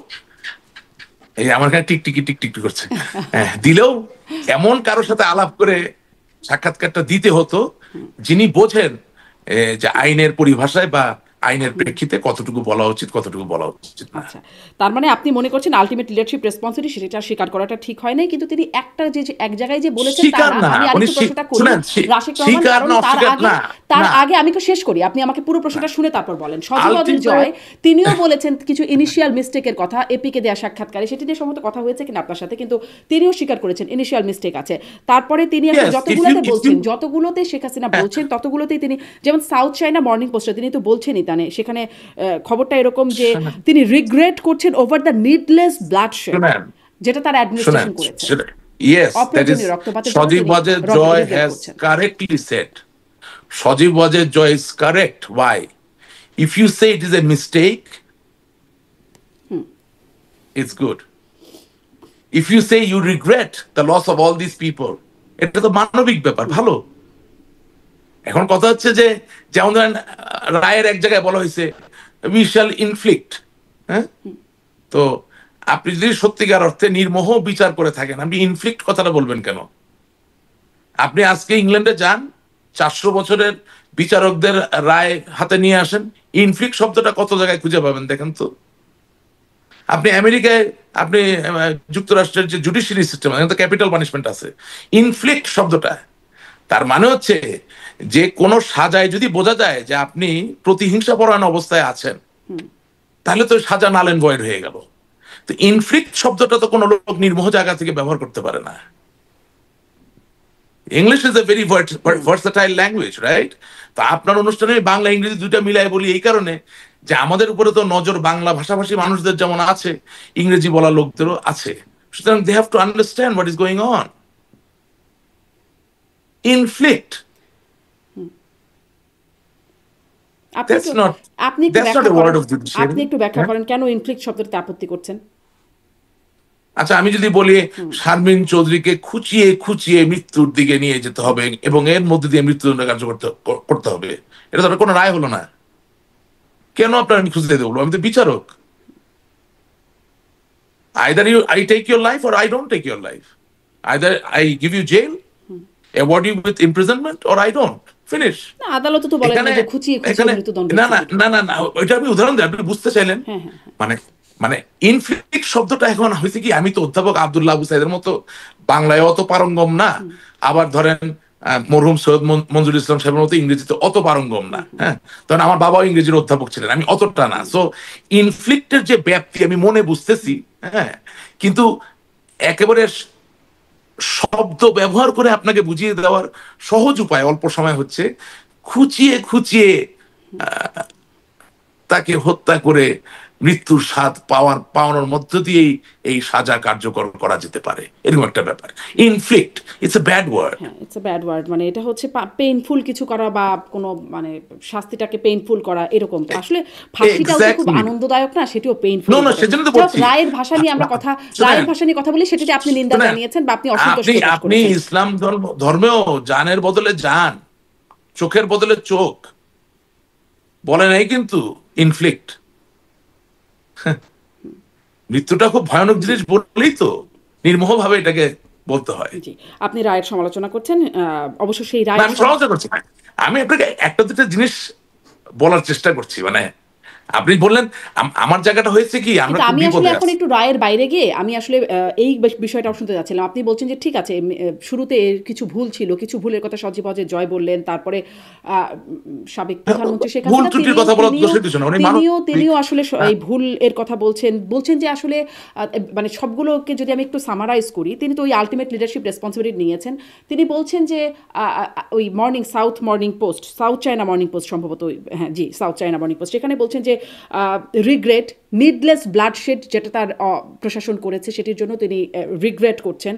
এই আমার এখানে টিকটিকি করছে, হ্যাঁ, দিলেও এমন কারোর সাথে আলাপ করে সাক্ষাৎকারটা দিতে হতো যিনি বোঝেন যে আইনের পরিভাষায় বা আইনের প্রেক্ষিতে কতটুকু বলা উচিত, কতটুকু বলা উচিত না। আচ্ছা, তার মানে আপনি মনে করছেন আলটিমেট লিডারশিপ রেসপন্সিবিলিটি সেটা স্বীকার করাটা ঠিক হয় নাই, কিন্তু তিনি একটা যে এক জায়গায় যে বলেছেন, স্বীকার না, আমি আরেকটু প্রশ্নটা করি রাশিক রহমান, স্বীকার কারণ না, অস্বীকার না, তার আগে আমি একটু শেষ করি, আপনি আমাকে পুরো প্রশ্নটা শুনে তারপর বলেন। সজীব জয় তিনিও বলেছেন কিছু ইনিশিয়াল মিস্টেকের কথা এপিকে দেওয়া সাক্ষাৎকারে, সেটি নিয়ে সম্ভবত কথা হয়েছে কিনা আপনার সাথে, কিন্তু তিনিও স্বীকার করেছেন ইনিশিয়াল মিস্টেক আছে। তারপরে তিনি যতগুলোতে শেখ হাসিনা বলছেন ততগুলোতেই তিনি, যেমন সাউথ চায়না মর্নিং পোস্টে তিনি তো বলছেনই, সেখানে খবরটা এরকম যে তিনি রিগ্রেট করছেন ওভার দ্য নিডলেস ব্লাডশেড, যেটা তার অ্যাডমিনিস্ট্রেশন করেছে। Yes, that is Sajib Wajed Joy has correctly said. Sajib Wajed Joy is correct. Why? If you say it is a mistake, it's good. If you say you regret the loss of all these people, এটা তো মানবিক ব্যাপার, ভালো। এখন কথা হচ্ছে যে যেমন ধরেন রায়ের এক জায়গায় বলা হয়েছে we shall inflict, হ্যাঁ, তো আপনি যদি সত্যিকার অর্থে নির্মোহ বিচার করে থাকেন, আপনি ইনফ্লিক্ট কথাটা বলবেন কেন? আপনি আজকে ইংল্যান্ডে যান, 400 বছরের বিচারকদের রায় হাতে নিয়ে আসেন, ইনফ্লিক্ট শব্দটা কত জায়গায় খুঁজে পাবেন দেখেন তো। আপনি আমেরিকায়, আপনি যুক্তরাষ্ট্রের যে জুডিশিয়ারি সিস্টেম, এখানে তো ক্যাপিটাল পানিশমেন্ট আছে। ইনফ্লিক্ট শব্দটা তার মানে হচ্ছে যে কোনো সাজায় যদি বোঝা যায় যে আপনি প্রতিহিংসা পরায়ণ অবস্থায় আছেন, তাহলে তো সাজা নাল এন্ড ভয়েড হয়ে গেল। তো ইনফ্লিক্ট শব্দটা তো কোনো লোক নির্মোহ জায়গা থেকে ব্যবহার করতে পারে না। English is a very versatile language, right? তো আপনার অনুষ্ঠানে বাংলা ইংরেজি দুইটা মিলাই বলি এই কারণে যে আমাদের উপরে তো নজর বাংলা ভাষাভাষী মানুষদের যেমন আছে, ইংরেজি বলা লোকদেরও আছে। সুতরাং they have to understand what is going on. Inflict, আপনি একটু ব্যাখ্যা করেন কেন ইনফ্লিক্ট শব্দটাতে আপত্তি করছেন? আচ্ছা, আমি যদি বলি শারমিন চৌধুরীকে খুঁচিয়ে খুঁচিয়ে মৃত্যুর দিকে নিয়ে যেতে হবে এবং এর মধ্যে দিয়ে মৃত্যুদণ্ড কার্যকর করতে হবে, এটা তো কোনো রায় হলো না। কেন আপনার আমি খুঁজতে দেবো? আমি তো বিচারক। either I take your life or I don't take your life. Either I give you jail, award you with imprisonment, or I don't. Finish. না, আদালত তো বলেন না যে খুঁচিয়ে খুঁচিয়ে মৃত্যুদণ্ড। না, ওইটা আমি উদাহরণ দিই, আপনি বুঝতে চাইলেন। মানে ইনফ্লিক্ট শব্দটা এখন হয়েছে কি, আমি তো অধ্যাপক আব্দুল্লাহ আবু সাইদের মতো বাংলায় অত পারঙ্গম না, আবার ধরেন মরহুম সৈয়দ মঞ্জুর ইসলাম সাহেবের মতো ইংরেজিতে অত পারঙ্গম না, হ্যাঁ, তখন আমার বাবাও ইংরেজির অধ্যাপক ছিলেন, আমি অতটা না। সো ইনফ্লিক্টের যে ব্যাপ্তি আমি মনে বুঝতেছি, হ্যাঁ, কিন্তু একেবারে শব্দ ব্যবহার করে আপনাকে বুঝিয়ে দেওয়ার সহজ উপায় অল্প সময় হচ্ছে খুঁচিয়ে খুঁচিয়ে তাকে হত্যা করে মৃত্যুর স্বাদ পাওয়ানোর মধ্য দিয়েই এই সাজা কার্যকর করা যেতে পারে, এরকম একটা ব্যাপার। Inflict, it's a bad word. It's a bad word, মানে এটা হচ্ছে পেইনফুল কিছু করা বা কোনো মানে শাস্তিটাকে পেইনফুল করা, এরকম। আসলে ফাঁসিটাও খুব আনন্দদায়ক না, সেটিও পেইনফুল। রায়ের ভাষা নিয়ে আমরা কথা বলি, সেটাতে আপনি নিন্দা জানিয়েছেন বা আপনি অসন্তুষ্ট প্রকাশ করেছেন। আপনি ইসলাম ধর্মেও জানের বদলে জান, চোখের বদলে চোখ বলে নাই কিন্তু ইনফ্লিক্ট। মৃত্যুটা খুব ভয়ানক জিনিস বললেই তো নির্মোহ ভাবে এটাকে বলতে হয়। জি, আপনি রায়ের সমালোচনা করছেন, অবশ্য সেই রায় আমি সমালোচনা করছি, আমি আপনাকে একটা দুটো জিনিস বলার চেষ্টা করছি। মানে আপনি বললেন আমার জায়গাটা হয়েছে কি, আমি আসলে এখন একটু রায়ের বাইরে গিয়ে আমি আসলে এই বিষয়টাও শুনতে যাচ্ছিলাম। আপনি বলছেন যে ঠিক আছে, শুরুতে কিছু ভুল ছিল, কিছু ভুলের কথা সজীব ওয়াজেদ জয় বললেন, তারপরে সাবেক প্রধানমন্ত্রী শেখ হাসিনা তিনিও আসলে এই ভুল এর কথা বলছেন যে আসলে মানে সবগুলোকে যদি আমি একটু সামারাইজ করি, তিনি তো ওই আলটিমেট লিডারশিপ রেসপন্সিবিলিটি নিয়েছেন। তিনি বলছেন যে ওই সাউথ চায়না মর্নিং পোস্ট সম্ভবত, হ্যাঁ জি, সাউথ চায়না মর্নিং পোস্ট, সেখানে বলছেন যে রিগ্রেট, নিডলেস ব্লাডশেড যেটা তার প্রশাসন করেছে সেটির জন্য তিনি রিগ্রেট করছেন,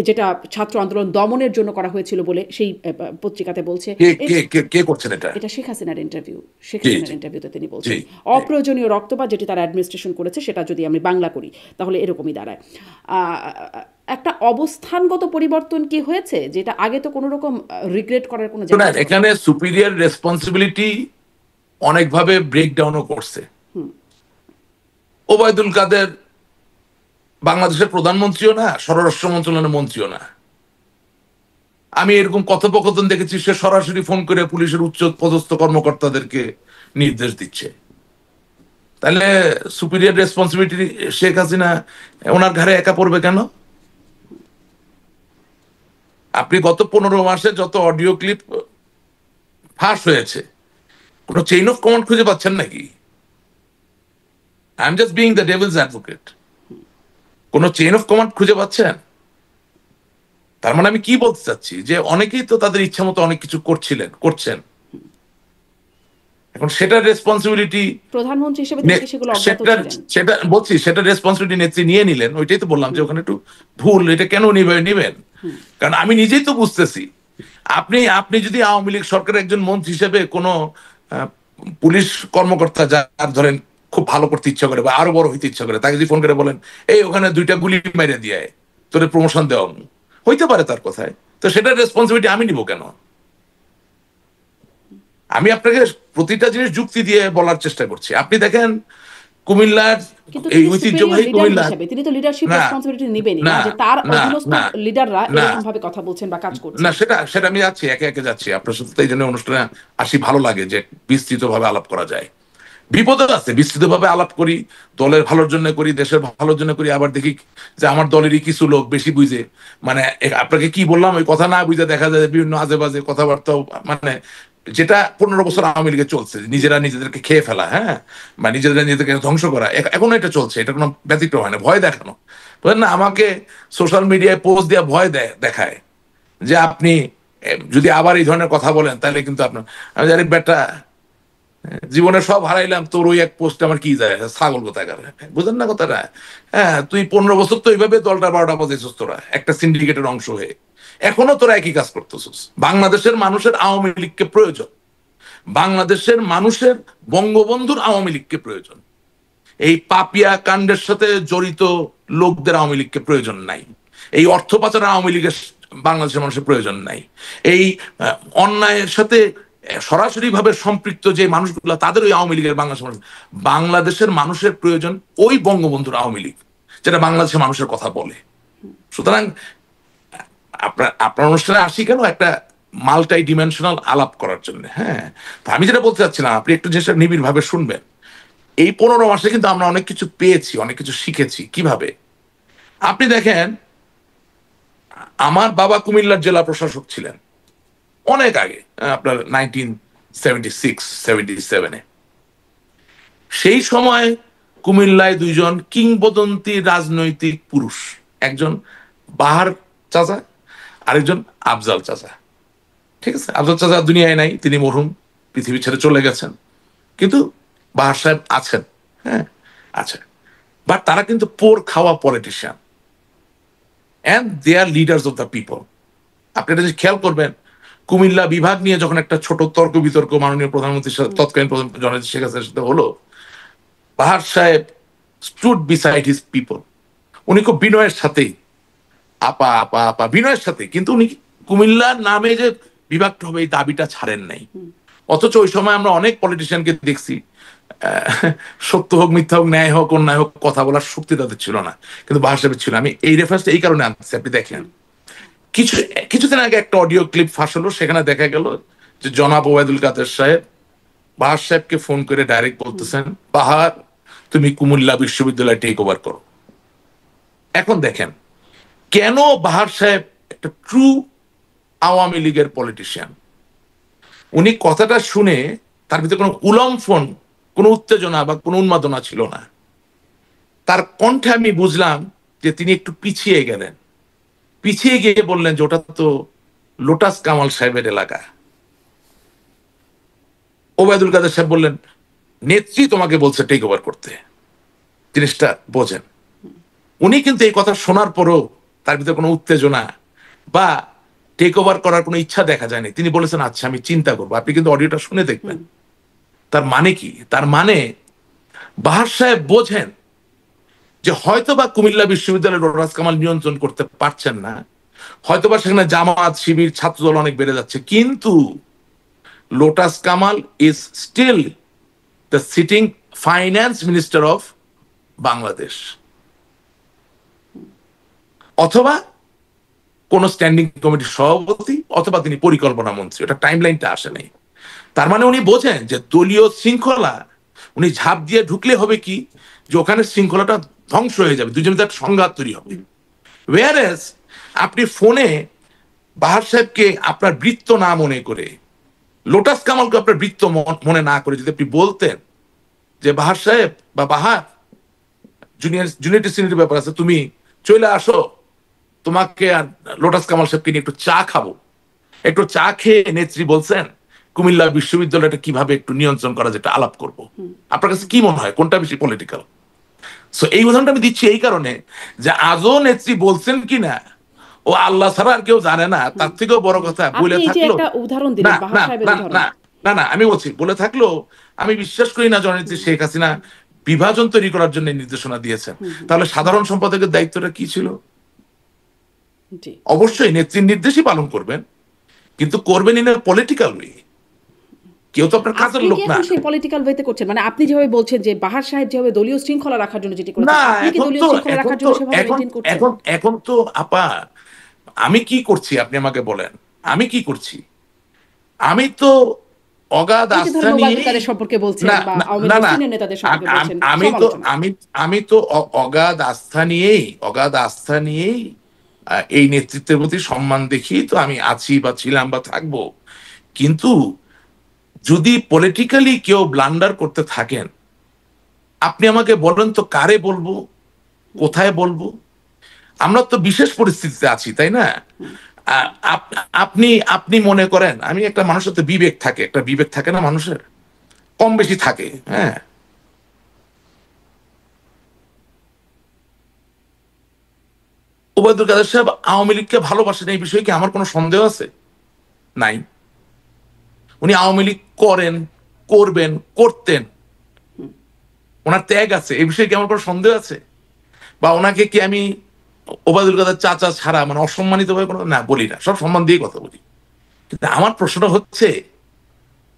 যেটা ছাত্র আন্দোলন দমনের জন্য করা হয়েছিল বলে সেই পত্রিকাতে বলছে। কে করছেন এটা? এটা শেখ হাসিনার ইন্টারভিউ। শেখ জি, হাসিনার জি, ইন্টারভিউতে তিনি বলছেন জি, অপ্রয়োজনীয় রক্তপাত যেটি তার অ্যাডমিনিস্ট্রেশন করেছে, সেটা যদি আমি বাংলা করি তাহলে এরকমই দাঁড়ায়। একটা অবস্থানগত পরিবর্তন কি হয়েছে, যেটা আগে তো কোনো রকম রিগ্রেট করার কোনো জায়গা ছিল না। এখানে সুপিরিয়র রেসপন্সিবিলিটি অনেকভাবে ব্রেকডাউনও করছে। ওবায়দুল কাদের বাংলাদেশের প্রধানমন্ত্রীও না, স্বরাষ্ট্র মন্ত্রণালয়ের মন্ত্রীও না। আমি এরকম কথোপকথন দেখেছি, সে সরাসরি ফোন করে পুলিশের উচ্চ পদস্থ কর্মকর্তাদেরকে নির্দেশ দিচ্ছে। তাহলে সুপিরিয়র রেসপন্সিবিলিটি শেখ হাসিনা ওনার ঘাড়ে একা পড়বে কেন? আপনি গত 15 মাসে যত অডিও ক্লিপ ফাঁস হয়েছে, কোনো চেইন অফ কমান্ড খুঁজে পাচ্ছেন নাকি? I am just being the Devil's advocate. কোনো চেইন অফ কমান্ড খুঁজে পাচ্ছেন? তার মানে আমি কি বলতে চাচ্ছি, যে অনেকেই তো তাদের ইচ্ছা মতো অনেক কিছু করছেন। এখন সেটার রেসপন্সিবিলিটি প্রধানমন্ত্রী হিসেবে তিনি সেগুলো অজ্ঞাত ছিলেন। সেটা বলছি, সেটা রেসপন্সিবিলিটি নেত্রী নিয়ে নিলেন। ওইটাই তো বললাম যে ওখানে একটু ভুল। এটা কেন নিবেন? কারণ আমি নিজেই তো বুঝতেছি, আপনি যদি আওয়ামী লীগ সরকারের একজন মন্ত্রী হিসেবে কোনো পুলিশ কর্মকর্তা যার ধরেন খুব ভালো করতে ইচ্ছা করে বা আরো বড় হইতে ইচ্ছা করে, তাকে যদি ফোন করে বলেন এই ওখানে 2টা গুলি মেরে দিয়ে তোরে প্রমোশন দেওয়া, হইতে পারে তার কথায়, তো সেটার রেসপন্সিবিলিটি আমি নিব কেন? আমি আপনাকে প্রতিটা জিনিস যুক্তি দিয়ে বলার চেষ্টা করছি। আপনি দেখেন কুমিল্লার এই ঐতিহ্যবাহী কুমিল্লা, তিনি তো লিডারশিপ রেসপন্সিবিলিটি নেবেন না, যে তার অধীনস্থ লিডাররা এরকম ভাবে কথা বলছেন বা কাজ করছেন। না, সেটা আমি যাচ্ছি, একে একে যাচ্ছি। আপনার সাথে এই জন্য অনুষ্ঠানে আসি, ভালো লাগে যে বিস্তৃতভাবে আলাপ করা যায়। বিপদ আছে, বিস্তৃতভাবে আলাপ করি, দলের ভালোর জন্য করি, দেশের ভালোর জন্য করি, আবার দেখি যে আমার দলেরই কিছু লোক বেশি বুঝে, মানে আপনাকে কি বললাম ওই কথা না বুঝে দেখা যায় বিভিন্ন আজে বাজে কথাবার্তা, মানে যেটা 15 বছর আওয়ামী লীগে চলছে, নিজেরা নিজেদেরকে খেয়ে ফেলা, হ্যাঁ, বা নিজেরা নিজেদেরকে ধ্বংস করা, এখনো এটা চলছে। এটা কোনো ব্যতিক্রম হয় না। ভয় দেখানো, বুঝলেন না? আমাকে সোশ্যাল মিডিয়ায় পোস্ট দিয়ে ভয় দেখায় যে আপনি যদি আবার এই ধরনের কথা বলেন তাহলে কিন্তু আপনার, আমি জানি বেটা জীবনে সব হারাইলাম, তোর ওই এক পোস্ট আমার কি যায়, ছাগল কোথায় করে, বুঝলেন না কথাটা? হ্যাঁ, তুই 15 বছর তো এইভাবে দলটা 12টা বাজাইছিস, তোরা একটা সিন্ডিকেটের অংশ হয়ে এখনো তোরা একই কাজ করতেছিস। বাংলাদেশের মানুষের আওয়ামী লীগকে প্রয়োজন, বাংলাদেশের মানুষের বঙ্গবন্ধুর আওয়ামী লীগকে প্রয়োজন। এই পাপিয়া কাণ্ডের সাথে জড়িত লোকদের আওয়ামী লীগকে প্রয়োজন নাই। এই অর্থ পাচারের আওয়ামী লীগের বাংলাদেশের মানুষের প্রয়োজন নাই। এই অন্যায়ের সাথে সরাসরি ভাবে সম্পৃক্ত যে মানুষগুলো, তাদের ওই আওয়ামী লীগের বাংলাদেশের মানুষের প্রয়োজন ওই বঙ্গবন্ধুর আওয়ামী লীগ, যেটা বাংলাদেশের মানুষের কথা বলে। সুতরাং আপনার অনুষ্ঠানে আসি কেন, একটা মাল্টি ডিমেনশনাল আলাপ করার জন্য। হ্যাঁ, তো আমি যেটা বলতে চাচ্ছিলাম, আপনি একটু জিনিসটা নিবিড় ভাবে শুনবেন। এই 15 মাসে কিন্তু আমরা অনেক কিছু পেয়েছি, অনেক কিছু শিখেছি। কিভাবে? আপনি দেখেন, আমার বাবা কুমিল্লার জেলা প্রশাসক ছিলেন অনেক আগে, আপনার 1976-77-এ। সেই সময় কুমিল্লায় 2জন কিংবদন্তি রাজনৈতিক পুরুষ, একজন বাহার চাচা, আরেকজন আফজাল চাচা। ঠিক আছে, আফজাল চাচা দুনিয়ায় নাই, তিনি মরহুম, পৃথিবী ছেড়ে চলে গেছেন, কিন্তু বাহার সাহেব আছেন। হ্যাঁ, আচ্ছা, বাট তারা কিন্তু পোর খাওয়া politician, and they are leaders of the people. আপনি এটা যদি খেয়াল করবেন, কুমিল্লা বিভাগ নিয়ে যখন একটা ছোট তর্ক বিতর্ক মাননীয় প্রধানমন্ত্রীর সাথে, তৎকালীন জননেত্রী শেখ হাসিনার সাথে হলো, বাহার সাহেব স্টুড বিসাইড হিজ পিপল। উনি খুব বিনয়ের সাথেই, আপা আপা আপা বিনয়ের সাথে, কিন্তু উনি কুমিল্লার নামে যে বিভাগটা হবে এই দাবিটা ছাড়েন নাই। অথচ ওই সময় আমরা অনেক পলিটিশিয়ানকে দেখছি, সত্য হোক মিথ্যা হোক ন্যায় হোক অন্যায় হোক, কথা বলার শক্তি তাদের ছিল না, কিন্তু বাহার সাহেবের ছিল। আমি এই রেফারেন্সটা এই কারণে আনছি, আপনি দেখেন কিছুদিন আগে একটা অডিও ক্লিপ ফাঁস হলো, সেখানে দেখা গেল যে জনাব ওবায়দুল কাদের সাহেব বাহার সাহেবকে ফোন করে ডাইরেক্ট বলতেছেন, বাহার তুমি কুমিল্লা বিশ্ববিদ্যালয় টেক ওভার করো। এখন দেখেন, কেন বাহার সাহেব একটা ট্রু আওয়ামী লীগের পলিটিশিয়ান, উনি কথাটা শুনে তার ভিতরে কোনো উলম্ফন, কোনো উত্তেজনা বা কোনো উন্মাদনা ছিল না। তার কণ্ঠে আমি বুঝলাম যে তিনি একটু পিছিয়ে গেলেন, পিছিয়ে গিয়ে বললেন যে ওটা তো লোটাস কামাল সাহেবের এলাকা। ওবায়দুল কাদের সাহেব বললেন নেত্রী তোমাকে বলছে টেক ওভার করতে, জিনিসটা বোঝেন। উনি কিন্তু এই কথা শোনার পরও তার ভিতরে কোনো উত্তেজনা বা টেক ওভার করার কোনো ইচ্ছা দেখা যায়নি। তিনি বলেছেন আচ্ছা আমি চিন্তা করবো। আপনি কিন্তু অডিওটা শুনে দেখবেন। তার মানে কি? তার মানে বাহার সাহেব বোঝেন যে হয়তোবা কুমিল্লা বিশ্ববিদ্যালয়ের লোটাস কামাল নিয়ন্ত্রণ করতে পারছেন না, হয়তোবা সেখানে জামাত শিবির ছাত্রদল অনেক বেড়ে যাচ্ছে, কিন্তু Lotus Kamal is still the sitting finance minister of Bangladesh, অথবা কোন স্ট্যান্ডিং কমিটির সভাপতি, অথবা তিনি পরিকল্পনা মন্ত্রী। ওটা টাইম লাইনটা আসে নাই। তার মানে উনি বোঝেন যে দলীয় শৃঙ্খলা উনি ঝাঁপ দিয়ে ঢুকলে হবে কি, যে ওখানে শৃঙ্খলাটা ধ্বংস হয়ে যাবে, দুজনের একটা সংঘাত তৈরি হবে। ওয়ারেস আপনি ফোনে বাহার সাহেবকে আপনার বৃত্ত না মনে করে, লোটাস কামালকে আপনার বৃত্ত মনে না করে যদি আপনি বলতেন যে বাহার সাহেব বা বাহার, জুনিয়র সিনিয়র ব্যাপার আছে, তুমি চলে আসো, তোমাকে আর লোটাস কামাল সাহেবকে নিয়ে একটু চা খাবো। একটু চা খেয়ে নেত্রী বলছেন কুমিল্লা বিশ্ববিদ্যালয়টা কিভাবে একটু নিয়ন্ত্রণ করা যেটা আলাপ করব। আপনার কাছে কি মনে হয় কোনটা বেশি পলিটিক্যাল? সো এই উদাহরণটা আমি দিচ্ছি এই কারণে যে আজও নেত্রী বলছেন কিনা ও আল্লাহ ছাড়া আর কেউ জানে না। তার থেকেও বড় কথা বলে থাকলো না, আমি বলছি বলে থাকলো আমি বিশ্বাস করি না জননেত্রী শেখ হাসিনা বিভাজন তৈরি করার জন্য নির্দেশনা দিয়েছেন। তাহলে সাধারণ সম্পাদকের দায়িত্বটা কি ছিল? অবশ্যই নেত্রীর নির্দেশই পালন করবেন, কিন্তু করবেন ইন পলিটিক্যাল ওয়ে। কেউ তো আপনার কাজের লোক না। সেই পলিটিক্যাল ওয়েতে করছেন, মানে আপনি যেভাবে বলছেন যে বাহার সাহেব যেভাবে দলীয় শৃঙ্খলা রাখার জন্য যেটি করেছেন, আপনি কি দলীয় শৃঙ্খলা রাখার জন্য সেভাবে মেইনটেইন করছেন? এখন তো আপা আমি কি করছি আপনি আমাকে বলেন, আমি কি করছি? আমি তো অগাধ আস্থা নিয়ে সম্পর্কে বলছেন বা আওয়ামী লীগের সিনিয়র নেতাদের সম্পর্কে বলছেন, আমি তো অগাধ আস্থা নিয়েই এই নেতৃত্বের প্রতি সম্মান দেখিয়ে তো আমি আছি বা ছিলাম বা থাকবো। কিন্তু যদি পলিটিক্যালি কেউ ব্লান্ডার করতে থাকেন, আপনি আমাকে বলেন তো কারে বলবো, কোথায় বলবো? আমরা তো বিশেষ পরিস্থিতিতে আছি, তাই না? আপনি মনে করেন আমি একটা মানুষের তো বিবেক থাকে, একটা বিবেক থাকে না মানুষের, কম বেশি থাকে। হ্যাঁ, ওবায়দুল কাদের সাহেব আওয়ামী লীগকে ভালোবাসেন, এই বিষয়ে কি আমার কোনো সন্দেহ আছে? নাই। উনি আওয়ামী লীগ করেন, করবেন, করতেন, ওনার ত্যাগ আছে, এই বিষয়ে কি আমার কোনো সন্দেহ আছে? বা ওনাকে কি আমি ওবায়দুল কাদের চাচা ছাড়া মানে অসম্মানিত ভাবে কোনো না বলি না, সব সম্মান দিয়ে কথা বলি। কিন্তু আমার প্রশ্নটা হচ্ছে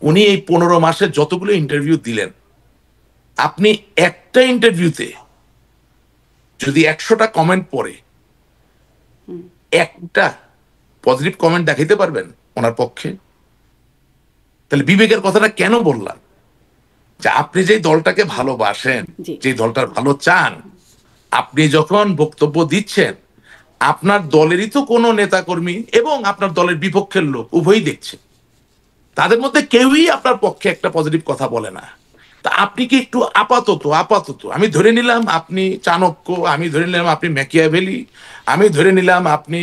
উনি এই 15 মাসে যতগুলো ইন্টারভিউ দিলেন, আপনি একটা ইন্টারভিউতে যদি 100টা কমেন্ট পড়ে একটা পজিটিভ কমেন্ট দেখাইতে পারবেন ওনার পক্ষে? তাহলে বিবেকের কথাটা কেন বললাম? যে আপনি যে দলটাকে ভালোবাসেন, যে দলটার ভালো চান, আপনি যখন বক্তব্য দিচ্ছেন আপনার দলেরই তো কোনো নেতাকর্মী এবং আপনার দলের বিপক্ষের লোক উভয়ই দেখছে, তাদের মধ্যে কেউই আপনার পক্ষে একটা পজিটিভ কথা বলে না। তা আপনি কি একটু আপাতত আমি ধরে নিলাম আপনি চাণক্য, আমি ধরে নিলাম আপনি ম্যাকিয়াভেলি, আমি ধরে নিলাম আপনি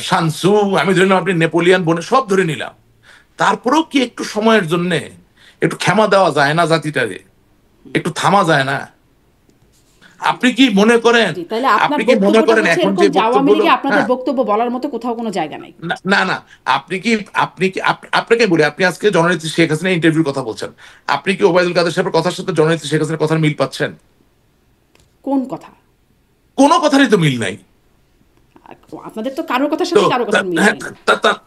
শানসু, আমি ধরে নিলাম আপনি নেপোলিয়ান বনে, সব ধরে নিলাম, তারপরেও কি একটু সময়ের জন্য একটু ক্ষমা দেওয়া যায় না জাতিটারে? একটু থামা যায় না? আপনি কি মনে করেন এখন যে আপনাদের বক্তব্য বলার মতো কোথাও কোনো জায়গা নাই? না, আপনাকে বলি, আপনি আজকে জননেত্রী শেখ হাসিনা ইন্টারভিউর কথা বলছেন, আপনি কি ওবায়দুল কাদের সাহেবের কথার সাথে জননেত্রী শেখ হাসিনার কথার মিল পাচ্ছেন? কোন কথা? কোনো কথারই তো মিল নাই। আপনাদের তো কারোর কথার সাথে কারোর কথা মিল নাই।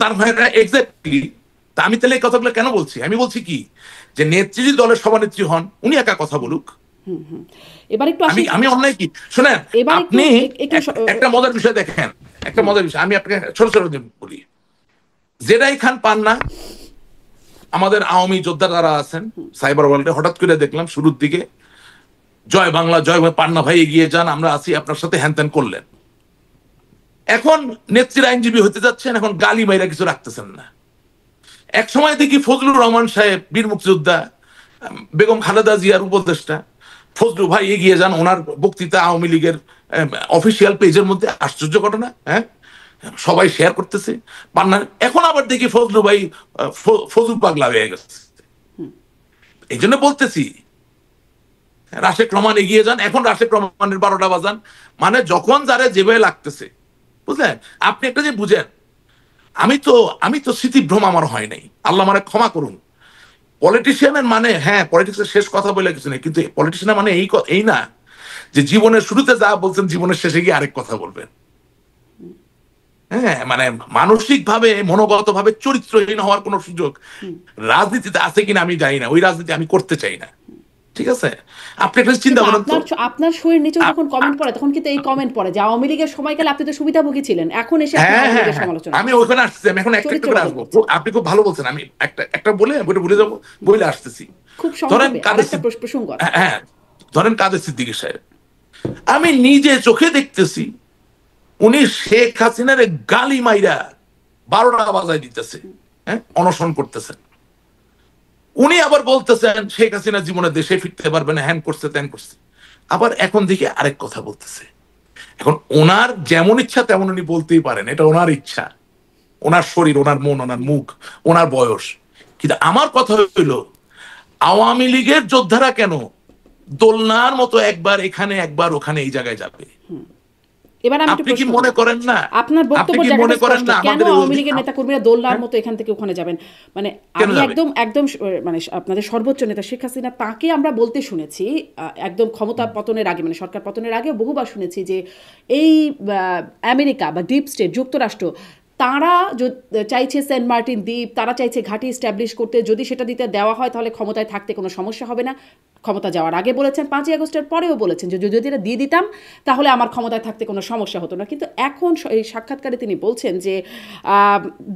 তার মানে এক্স্যাক্টলি। তা আমি তাহলে এই কথাগুলো কেন বলছি? আমি বলছি কি যে নেত্রী যদি দলের সভানেত্রী হন, উনি একা কথা বলুক। এবার একটু আমি অন্যায় কি শুনেন, আপনি একটা মজার বিষয় দেখেন, একটা মজার বিষয় আমি আপনাকে ছোট বলি। জেডাই খান পান্না, আমাদের আওয়ামী যোদ্ধা যারা আছেন সাইবার ওয়ার্ল্ডে, হঠাৎ করে দেখলাম শুরুর দিকে জয় বাংলা পান্না ভাই এগিয়ে যান, আমরা আছি আপনার সাথে, হ্যান করলেন। এখন নেত্রীর আইনজীবী হতে যাচ্ছেন, এখন গালি মাইরা কিছু রাখতেছেন না। এক সময় দেখি ফজলুর রহমান সাহেব, বীর মুক্তিযোদ্ধা, বেগম খালেদা জিয়ার উপদেষ্টা, ফজলু ভাই এগিয়ে যান, ওনার বক্তৃতা আওয়ামী লীগের অফিসিয়াল পেজের মধ্যে, আশ্চর্য ঘটনা, হ্যাঁ, সবাই শেয়ার করতেছে পান্না। এখন আবার দেখি ফজলু ভাই ফজলু পাগলা হয়ে গেছে। এই জন্য বলতেছি রাশেক রহমান এগিয়ে যান, এখন রাশেক রহমানের 12টা বাজান, মানে যখন যারা যেভাবে লাগতেছে, বুঝলেন? আপনি একটা যে বুঝেন, আমি তো স্মৃতিভ্রম আমার হয় নাই, আল্লাহ মানে ক্ষমা করুন। পলিটিশিয়ানের মানে, হ্যাঁ পলিটিক্সের শেষ কথা বলে কিছু নেই, কিন্তু পলিটিশিয়ানের মানে এই না যে জীবনের শুরুতে যা বলছেন জীবনের শেষে গিয়ে আরেক কথা বলবেন। হ্যাঁ, মানে মানসিক ভাবে মনোগত ভাবে চরিত্রহীন হওয়ার কোন সুযোগ রাজনীতিতে আছে কিনা আমি জানি না, ওই রাজনীতি আমি করতে চাই না। ঠিক আছে, আপনি একটা চিন্তা করেন তো, আপনার শোয়ের নিচেও যখন কমেন্ট পড়ে তখন কিন্তু এই কমেন্ট পড়ে যে আওয়ামী লীগের সময়কালে আপনি তো সুবিধাভোগী ছিলেন, এখন এসে আপনি আওয়ামী লীগের সমালোচনা আমি ওইখানে আসছি, আমি এখন একটা করে আসবো। আপনি খুব ভালো বলছেন, আমি একটা বলে ভুলে যাবো, বলে আসতেছি। খুব ধরেন প্রসঙ্গ, হ্যাঁ ধরেন কাদের সিদ্দিকী সাহেব, আমি নিজে চোখে দেখতেছি উনি শেখ হাসিনার গালি মাইরা 12টা বাজায় দিতেছে, হ্যাঁ অনশন করতেছেন। উনি আবার বলতেছেন শেখ হাসিনা জীবনে দেশে ফিরতে পারবে না, হ্যান করছে ত্যান করছে। আবার এখন দেখি আরেক কথা বলতেছে। এখন ওনার যেমন ইচ্ছা তেমন উনি বলতেই পারেন, এটা ওনার ইচ্ছা, ওনার শরীর, ওনার মন, ওনার মুখ, ওনার বয়স। কিন্তু আমার কথা হইল আওয়ামী লীগের যোদ্ধারা কেন দোলনার মতো একবার এখানে একবার ওখানে এই জায়গায় যাবে? এবার আপনি কি মনে করেন না, আপনার বক্তব্য মনে করেন না কেন আওয়ামী লীগের নেতাকর্মীরা দোলনার মতো এখান থেকে ওখানে যাবেন? মানে আমি একদম মানে আপনাদের সর্বোচ্চ নেতা শেখ হাসিনা, তাকে আমরা বলতে শুনেছি একদম ক্ষমতা পতনের আগে, মানে সরকার পতনের আগে বহুবার শুনেছি যে এই আমেরিকা বা ডিপ স্টেট যুক্তরাষ্ট্র তারা চাইছে সেন্ট মার্টিন দ্বীপ, তারা চাইছে ঘাঁটি স্ট্যাবলিশ করতে, যদি সেটা দিতে দেওয়া হয় তাহলে ক্ষমতায় থাকতে কোনো সমস্যা হবে না। ক্ষমতা যাওয়ার আগে বলেছেন, 5ই আগস্টের পরেও বলেছেন যে যদি এটা দিয়ে দিতাম তাহলে আমার ক্ষমতায় থাকতে কোনো সমস্যা হতো না। কিন্তু এখন এই সাক্ষাৎকারে তিনি বলছেন যে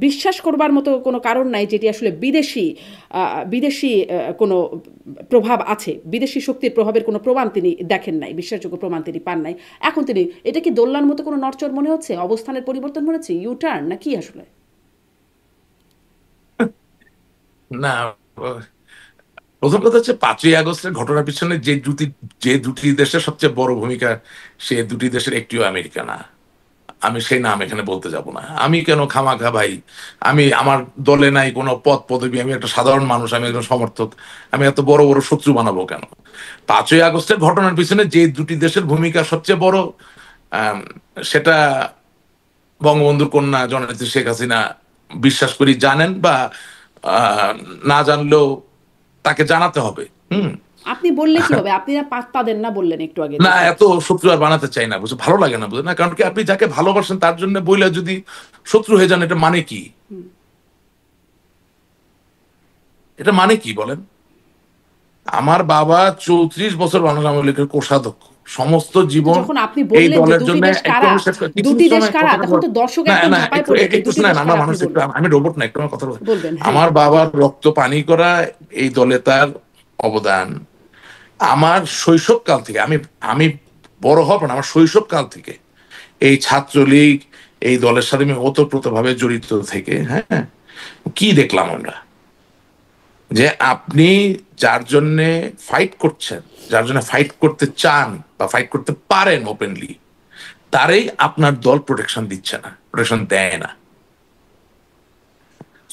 বিশ্বাস করবার মতো কোনো কারণ নাই যেটি আসলে বিদেশি কোনো প্রভাব আছে, বিদেশি শক্তির প্রভাবের কোনো প্রমাণ তিনি দেখেন নাই, বিশ্বাসযোগ্য প্রমাণ তিনি পান নাই। এখন তিনি, এটা কি দোলনার মতো কোনো নড়চড় মনে হচ্ছে, অবস্থানের পরিবর্তন মনে হচ্ছে, ইউটার্ন না কি আসলে? না, প্রথম কথা হচ্ছে 5ই আগস্টের ঘটনার পিছনে যে দুটি দেশের সবচেয়ে বড় ভূমিকা, সে দুটি দেশের একটিও আমেরিকা না। আমি সেই নাম এখানে বলতে যাব না। আমি কেন খামাখা ভাই, আমার দলে নাই কোনো পদ পদবি, আমি একটা সাধারণ মানুষ, আমি একজন সমর্থক, আমি এত বড় বড় শত্রু বানাবো কেন? 5ই আগস্টের ঘটনার পিছনে যে দুটি দেশের ভূমিকা সবচেয়ে বড়, সেটা বঙ্গবন্ধুর কন্যা জননেত্রী শেখ হাসিনা বিশ্বাস করি জানেন, বা না জানলেও তাকে জানাতে হবে। আপনি বললে কি হবে? আপনি না পাত্তা দেন না বললেন একটু আগে। না, এত শত্রু আর বানাতে চাই না, বুঝে ভালো লাগে না, বুঝে না, কারণ কি আপনি যাকে ভালোবাসেন তার জন্য বইলে যদি শত্রু হয়ে যান, এটা মানে কি? এটা মানে কি বলেন? আমার বাবা 34 বছর বাংলা আওয়ামী লীগের কোষাধ্যক্ষ, সমস্ত জীবন এই দলের জন্য। আমি রোবট না, একটু আমার কথা বলবেন। আমার বাবার রক্ত পানি করা এই দলে তার অবদান। আমার শৈশবকাল থেকে, আমি বড় হব না, আমার শৈশবকাল থেকে এই ছাত্রলীগ, এই দলের সাথে আমি ওতপ্রোতভাবে জড়িত থেকে, হ্যাঁ, কি দেখলাম আমরা, যে আপনি যার জন্য ফাইট করছেন, যার জন্য ফাইট করতে চান বা ফাইট করতে পারেন ওপেনলি, তারই আপনার দল প্রোটেকশন দিচ্ছে না, প্রোটেকশন দেয় না।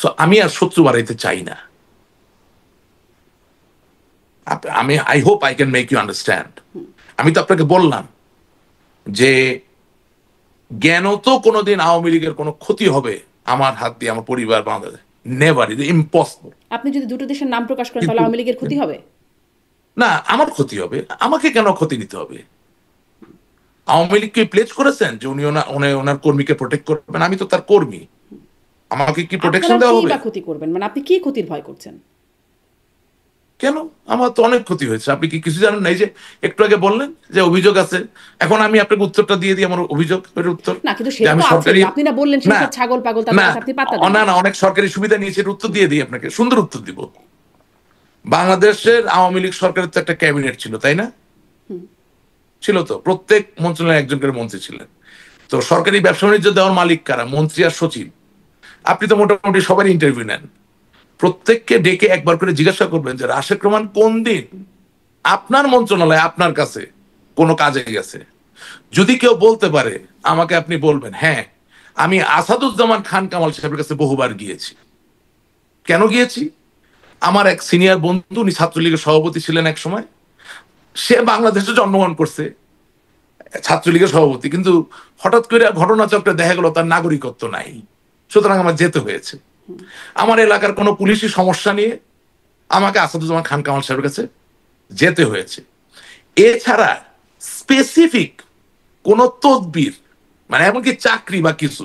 সো আমি আর শত্রু বাড়াইতে চাই না। I hope I can make you understand. আমি তো আপনাকে বললাম যে জ্ঞানত কোনোদিন আওয়ামী লীগের কোনো ক্ষতি হবে আমার হাত দিয়ে, আমার পরিবার, বাংলাদেশ, নেভার, ইজ ইম্পসিবল। আপনি যদি দুটো দেশের নাম প্রকাশ করেন তাহলে আওয়ামী লীগের ক্ষতি হবে না? আমার ক্ষতি হবে, আমাকে কেন ক্ষতি নিতে হবে? আওয়ামী লীগকে প্লেজ করেছেন যে উনি ওনার কর্মীকে প্রোটেক্ট করবেন, আমি তো তার কর্মী, আমাকে কি প্রোটেকশন দেওয়া হবে? ক্ষতি করবেন মানে আপনি কি ক্ষতির ভয় করছেন? কেন? আমার তো অনেক ক্ষতি হয়েছে, আপনি কি কিছু জানেন না? এই যে একটু আগে বললেন যে অভিযোগ আছে, এখন আমি আপনাকে উত্তরটা দিয়ে দিই, আমার অভিযোগের উত্তর। না, কিন্তু সেটা তো আছে, আপনি না বললেন সেটা ছাগল পাগল, তার কাছে আপনি পাত্তা দেন না। না, অনেক সরকারি সুবিধা নিয়েছে, এর উত্তর দিয়ে দিই আপনাকে, সুন্দর উত্তর দিব। বাংলাদেশের আওয়ামী লীগ সরকারের তো একটা ক্যাবিনেট ছিল, তাই না? ছিল তো, প্রত্যেক মন্ত্রণালয়ে একজন করে মন্ত্রী ছিলেন। তো সরকারি ব্যবসা বাণিজ্য দেওয়ার মালিক কারা? মন্ত্রী আর সচিব। আপনি তো মোটামুটি সবারই ইন্টারভিউ নেন, প্রত্যেককে ডেকে একবার করে জিজ্ঞাসা করবেন যে রাশেক রহমান কোন দিন আপনার মন্ত্রণালয় আপনার কাছে কোনো কাজে গেছে। যদি কেউ বলতে পারে আমাকে, আপনি বলবেন হ্যাঁ আমি আসাদুজ্জামান খান কামাল সাহেবের কাছে বহুবার গিয়েছি। কেন গিয়েছি? আমার এক সিনিয়র বন্ধু, উনি ছাত্রলীগের সভাপতি ছিলেন এক সময়, সে বাংলাদেশে জন্মগ্রহণ করছে, ছাত্রলীগের সভাপতি, কিন্তু হঠাৎ করে ঘটনাচক্রে দেখা গেল তার নাগরিকত্ব নাই, সুতরাং আমার যেতে হয়েছে। আমার এলাকার কোনো পুলিশি সমস্যা নিয়ে আমাকে আসাদুজ্জামান খান কামাল সাহেবের কাছে যেতে হয়েছে। এছাড়া স্পেসিফিক কোন তদবির, মানে এমনকি চাকরি বা কিছু,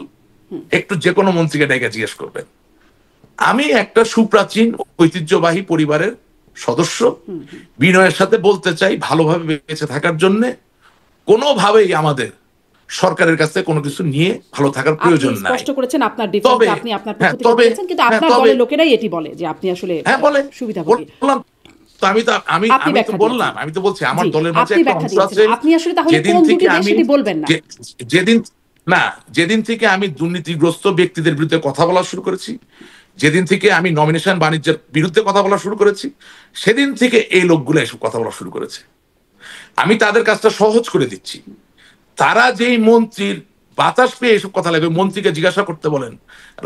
একটু যে কোনো মন্ত্রীকে ডেকে জিজ্ঞেস করবেন। আমি একটা সুপ্রাচীন ঐতিহ্যবাহী পরিবারের সদস্য, বিনয়ের সাথে বলতে চাই, ভালোভাবে বেঁচে থাকার জন্য কোনোভাবেই আমাদের সরকারের কাছে কোনো কিছু নিয়ে ভালো থাকার প্রয়োজন নাই। স্পষ্ট করেছেন আপনার ডিফেন্সে, আপনি আপনার পক্ষ থেকে বলেছেন, কিন্তু আপনার দলের লোকেরাই এটি বলে যে আপনি আসলে সুবিধাভোগী। আমি তো বলছি আমার দলের মাঝে একটা অংশ আছে, আপনি আসলে তাহলে কোন দুটি দেশ সেটি বলবেন না। যেদিন থেকে আমি দুর্নীতিগ্রস্ত ব্যক্তিদের বিরুদ্ধে কথা বলা শুরু করেছি, যেদিন থেকে আমি নমিনেশন বাণিজ্যের বিরুদ্ধে কথা বলা শুরু করেছি, সেদিন থেকে এই লোকগুলো এসব কথা বলা শুরু করেছে। আমি তাদের কাজটা সহজ করে দিচ্ছি। তারা যেই মন্ত্রীর বাতাস পেয়ে এসব কথা লাগবে, মন্ত্রীকে জিজ্ঞাসা করতে বলেন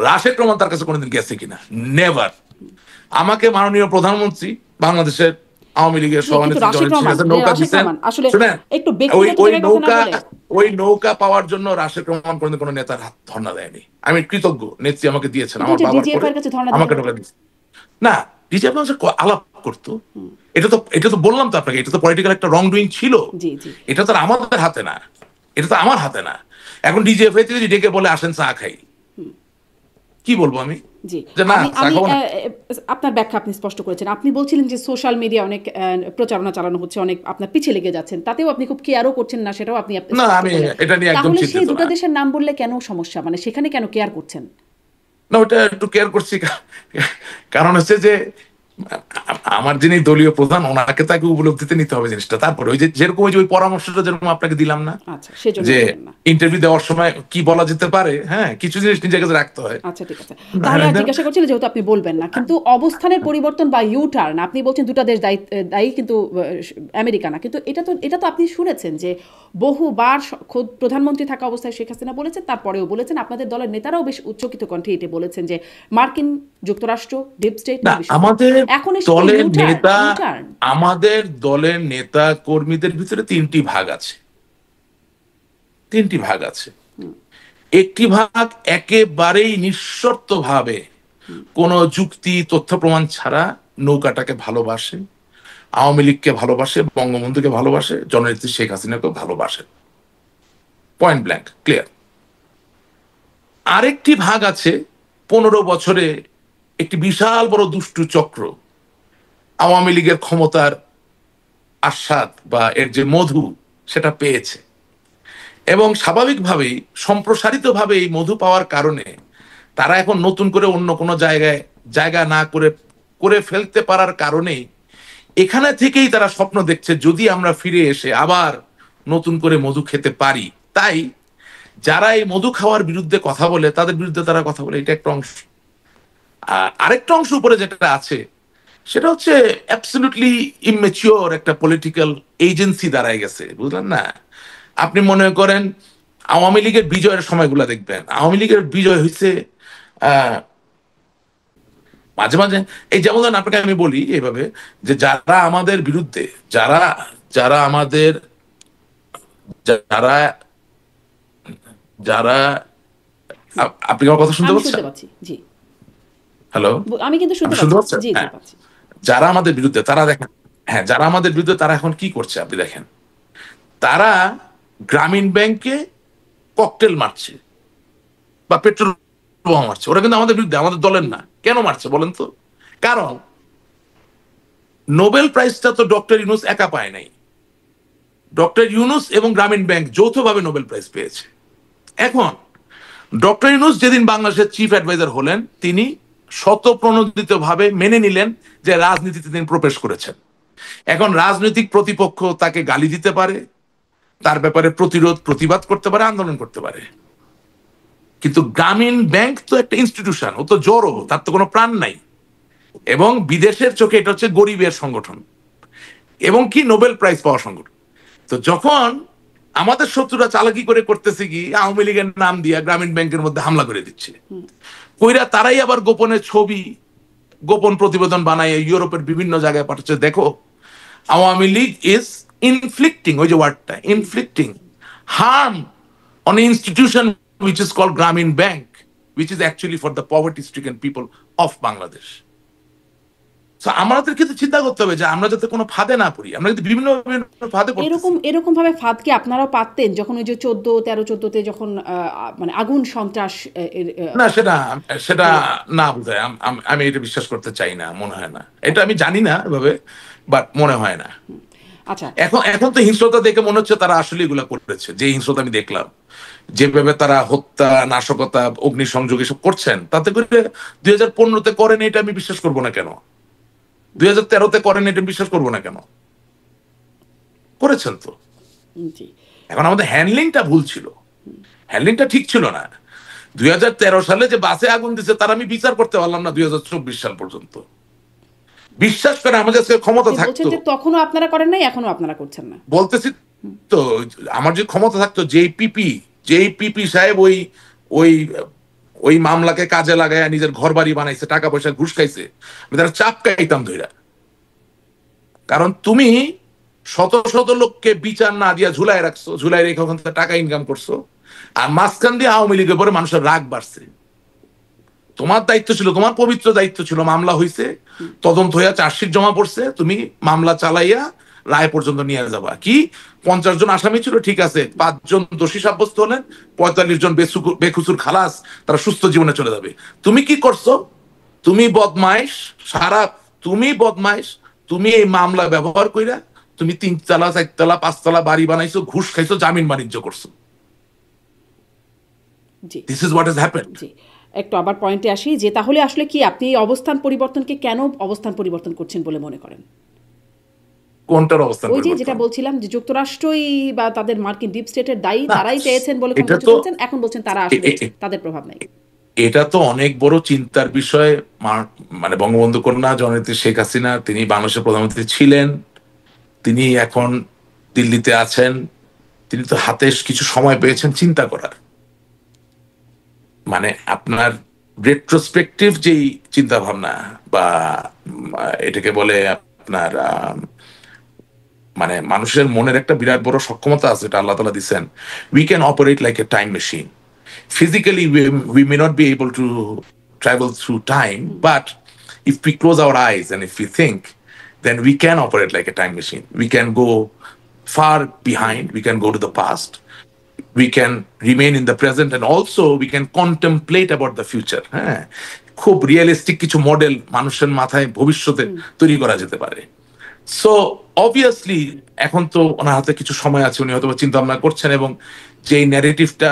রাশেদ রহমান তার কাছে কোনোদিন গেছে কিনা, নেভার। আমাকে মাননীয় প্রধানমন্ত্রী বাংলাদেশের আওয়ামী লীগের সভানেত্রী নৌকা দিচ্ছেন, ওই নৌকা পাওয়ার জন্য রাশেদ রহমান কোনোদিন কোনো নেতার হাত ধর্ণা দেয়নি। আমি কৃতজ্ঞ, নেত্রী আমাকে দিয়েছেন, আমার বাবার আমাকে নৌকা দিয়েছে না, ডিজিএফ আলাপ করতো। এটা তো বললাম তো আপনাকে, এটা তো পলিটিক্যাল একটা রং ডুইং ছিল, এটা তো আমাদের হাতে না, এটা তো আমার হাতে না। এখন ডিজিএফআই যদি ডেকে বলে আসেন চা খাই, কি বলবো আমি? আপনার ব্যাখ্যা আপনি স্পষ্ট করেছেন। আপনি বলছিলেন যে সোশ্যাল মিডিয়া অনেক প্রচারণা চালানো হচ্ছে, অনেক আপনার পিছিয়ে লেগে যাচ্ছেন, তাতেও আপনি খুব কেয়ারও করছেন না, সেটাও আপনি না, আমি এটা নিয়ে একদম চিন্তিত না। সেই দুটো দেশের নাম বললে কেন সমস্যা, মানে সেখানে কেন কেয়ার করছেন না? ওটা একটু কেয়ার করছি কারণ হচ্ছে যে আমার যিনি দলীয় প্রধান, ওনাকে তাকে উপলব্ধিতে নিতে হবে জিনিসটা। তারপরে ওই যে যেরকম ওই পরামর্শটা যেরকম আপনাকে দিলাম না, যে ইন্টারভিউ দেওয়ার সময় কি বলা যেতে পারে, হ্যাঁ, কিছু জিনিস নিজের কাছে রাখতে হয়। আচ্ছা, ঠিক আছে। তাহলে জিজ্ঞাসা করছিলেন, যেহেতু আপনি বলবেন না, কিন্তু অবস্থানের পরিবর্তন বা ইউ টার্ন, আপনি বলছেন দুটো দেশ দায়ী, কিন্তু আমেরিকা না। কিন্তু এটা তো আপনি শুনেছেন যে বহুবার খোদ প্রধানমন্ত্রী থাকা অবস্থায় শেখ হাসিনা বলেছেন, তারপরেও বলেছেন, আপনাদের দলের নেতারাও বেশ উচ্চকিত কণ্ঠে এটা বলেছেন যে মার্কিন যুক্তরাষ্ট্র ডিপ স্টেট। আমাদের দলের নেতা কর্মীদের ভিতরে তিনটি ভাগ আছে। একটি ভাগ একেবারেই নিঃশর্তভাবে কোনো যুক্তি তথ্য প্রমাণ ছাড়া নৌকাটাকে ভালোবাসে, আওয়ামী লীগকে ভালোবাসে, বঙ্গবন্ধুকে ভালোবাসে, জননেত্রী শেখ হাসিনাকে ভালোবাসে, পয়েন্ট ব্ল্যাঙ্ক ক্লিয়ার। আরেকটি ভাগ আছে 15 বছরে একটি বিশাল বড় দুষ্টু চক্র আওয়ামী লীগের ক্ষমতার আস্বাদ বা এর যে মধু সেটা পেয়েছে, এবং স্বাভাবিকভাবেই সম্প্রসারিতভাবে এই মধু পাওয়ার কারণে তারা এখন নতুন করে অন্য কোনো জায়গা না করে ফেলতে পারার কারণেই এখানে থেকেই তারা স্বপ্ন দেখছে যদি আমরা ফিরে এসে আবার নতুন করে মধু খেতে পারি। তাই যারা এই মধু খাওয়ার বিরুদ্ধে কথা বলে তাদের বিরুদ্ধে তারা কথা বলে, এটা একটা অংশ। আরেকটা অংশ উপরে যেটা আছে সেটা হচ্ছে অ্যাবসলিউটলি ইম্যাচিওর একটা পলিটিক্যাল এজেন্সি দাঁড়ায় গেছে, বুঝলেন না? আপনি মনে করেন আওয়ামী লীগের বিজয়ের সময়গুলো দেখবেন, আওয়ামী লীগের বিজয় হয়েছে মাঝে মাঝে, এই যেমন আপনাকে আমি বলি এইভাবে, যে যারা আমাদের বিরুদ্ধে, যারা আমাদের যারা আপনি আমার কথা শুনতে পাচ্ছেন? হ্যালো, আমি কিন্তু শুনতে পাচ্ছি। যারা আমাদের বিরুদ্ধে, তারা দেখেন, হ্যাঁ, যারা আমাদের বিরুদ্ধে তারা এখন কি করছে আপনি দেখেন, তারা গ্রামীণ ব্যাংকে ককটেল মারছে বা পেট্রোল বোমা মারছে। ওরা কিন্তু আমাদের বিরুদ্ধে, আমাদের দলের না। কেন মারছে বলেন তো? কারণ নোবেল প্রাইজটা তো ডক্টর ইউনূস একা পায় নাই, ডক্টর ইউনূস এবং গ্রামীণ ব্যাংক যৌথভাবে নোবেল প্রাইজ পেয়েছে। এখন ডক্টর ইউনূস যেদিন বাংলাদেশের চিফ অ্যাডভাইজার হলেন, তিনি স্বতঃপ্রণোদিতভাবে মেনে নিলেন যে রাজনীতিতে তিনি প্রবেশ করেছেন। এখন রাজনৈতিক প্রতিপক্ষ তাকে গালি দিতে পারে, তার ব্যাপারে প্রতিবাদ করতে পারে, আন্দোলন করতে পারে, কিন্তু গ্রামীণ ব্যাংক তো একটা ইনস্টিটিউশন, ও তো জড়ো, তার তো কোনো প্রাণ নাই, এবং বিদেশের চোখে এটা হচ্ছে গরিবের সংগঠন এবং কি নোবেল প্রাইজ পাওয়া সংগঠন। তো যখন আমাদের শত্রুরা চালাকি করতেছে কি, আওয়ামী লীগের নাম দিয়া গ্রামীণ ব্যাংকের মধ্যে হামলা করে দিচ্ছে, কইরা তারাই আবার গোপনে ছবি গোপন প্রতিবেদন বানায় ইউরোপের বিভিন্ন জায়গায় পাঠাচ্ছে, দেখো আওয়ামী লীগ ইজ ইনফ্লিক্টিং, ওই যে ওয়ার্ডটা inflicting, harm on an institution which is called Grameen Bank, which is actually for the poverty-stricken people of Bangladesh. So আমাদের কিন্তু চিন্তা করতে হবে যে আমরা যাতে কোনো ফাঁদে না পড়ি, আমরা কিন্তু বিভিন্ন ফাঁদে পড়তেছি। এরকম ভাবে ফাঁদ কি আপনারাও পাততেন যখন ওই যে 14-13-14-তে যখন মানে আগুন সন্ত্রাস না, সেটা না বোধহয়, আমি এটা বিশ্বাস করতে চাই না, মনে হয় না, এটা আমি জানি না এভাবে, বাট মনে হয় না। আচ্ছা, এখন তো হিংস্রতা দেখে মনে হচ্ছে তারা আসলে এগুলা করেছে, যে হিংস্রতা আমি দেখলাম, যেভাবে তারা হত্যা, নাশকতা, অগ্নিসংযোগ এসব করছেন, তাতে করে 2015-তে করেন এটা আমি বিশ্বাস করবো না কেন, 2013-তে করেন এটা বিশ্বাস করবো না কেন, করেছেন তো। জি, এখন আমাদের হ্যান্ডলিংটা ভুল ছিল, হ্যান্ডলিংটা ঠিক ছিল না। 2013 সালে যে বাসে আগুন দিচ্ছে তার আমি বিচার করতে পারলাম না 2024 সাল পর্যন্ত। বিশ্বাস করে আমাদের কাছে ক্ষমতা থাকতো, তখনও আপনারা করেন নাই, এখনো আপনারা করছেন না, বলতেছি তো, আমার যে ক্ষমতা থাকতো, যেই পিপি সাহেব ওই মামলাকে কাজে লাগায় নিজের ঘর বাড়ি বানাইছে, টাকা পয়সা ঘুষ খাইছে, আমি তার চাপ খাইতাম ধইরা। কারণ তুমি শত শত লোককে বিচার না দিয়া ঝুলাই রাখছো, ঝুলাই রেখে ওখান থেকে টাকা ইনকাম করছো, আর মাঝখান দিয়ে আওয়ামী লীগের পরে মানুষের রাগ বাড়ছে। তোমার দায়িত্ব ছিল, তোমার পবিত্র দায়িত্ব ছিল, মামলা হয়েছে, তদন্ত হইয়া চার্জশিট জমা পড়ছে, তুমি মামলা চালাইয়া রায় পর্যন্ত নিয়ে যাবা। কি 50 জন আসামি ছিল, ঠিক আছে, 5 জন দোষী সাব্যস্ত হলেন, 45 জন বেকসুর খালাস, তারা সুস্থ জীবনে চলে যাবে। তুমি কি করছো? তুমি বদমাইশ, তুমি এই মামলা ব্যবহার কইরা তুমি 3 তলা 4 তলা 5 তলা বাড়ি বানাইছো, ঘুষ খাইছো, জামিন বাণিজ্য করছো। This is what has happened. একটু আবার পয়েন্টে আসি, যে তাহলে আসলে কি আপনি অবস্থান পরিবর্তনকে কেন অবস্থান পরিবর্তন করছেন বলে মনে করেন? কোনটার অবস্থান? ওই যে যেটা বলছিলাম যে যুক্তরাষ্ট্রই বা তাদের মার্কিন ডিপ স্টেটের দায়ী, তারাই চেয়েছেন বলে বলছেন, এখন বলছেন তারা আসলে তাদের প্রভাব নাই। এটা তো অনেক বড় চিন্তার বিষয়। মানে বঙ্গবন্ধু কন্যা জননেত্রী শেখ হাসিনা, তিনি বাংলাদেশের প্রধানমন্ত্রী ছিলেন, তিনি এখন দিল্লিতে আছেন, তিনি তো হাতে কিছু সময় পেয়েছেন চিন্তা করার। মানে আপনার রেট্রোস্পেক্টিভ যেই চিন্তা ভাবনা, বা এটাকে বলে আপনার মানে মানুষের মনের একটা বিরাট বড় সক্ষমতা আছে, এটা আল্লাহ তাআলা দিচ্ছেন। We can operate like a time machine. Physically, we may not be able to travel through time, but if we close our eyes and if we think, then we can operate like a time machine. We can go far behind, we can go to the past, we can remain in the present, and also we can contemplate about the future. হ্যাঁ, খুব রিয়েলিস্টিক কিছু মডেল মানুষের মাথায় ভবিষ্যতে তৈরি করা যেতে পারে। সো অবভিয়াসলি এখন তো ওনার হাতে কিছু সময় আছে, উনি হয়তো চিন্তা ভাবনা করছেন, এবং যেই ন্যারেটিভটা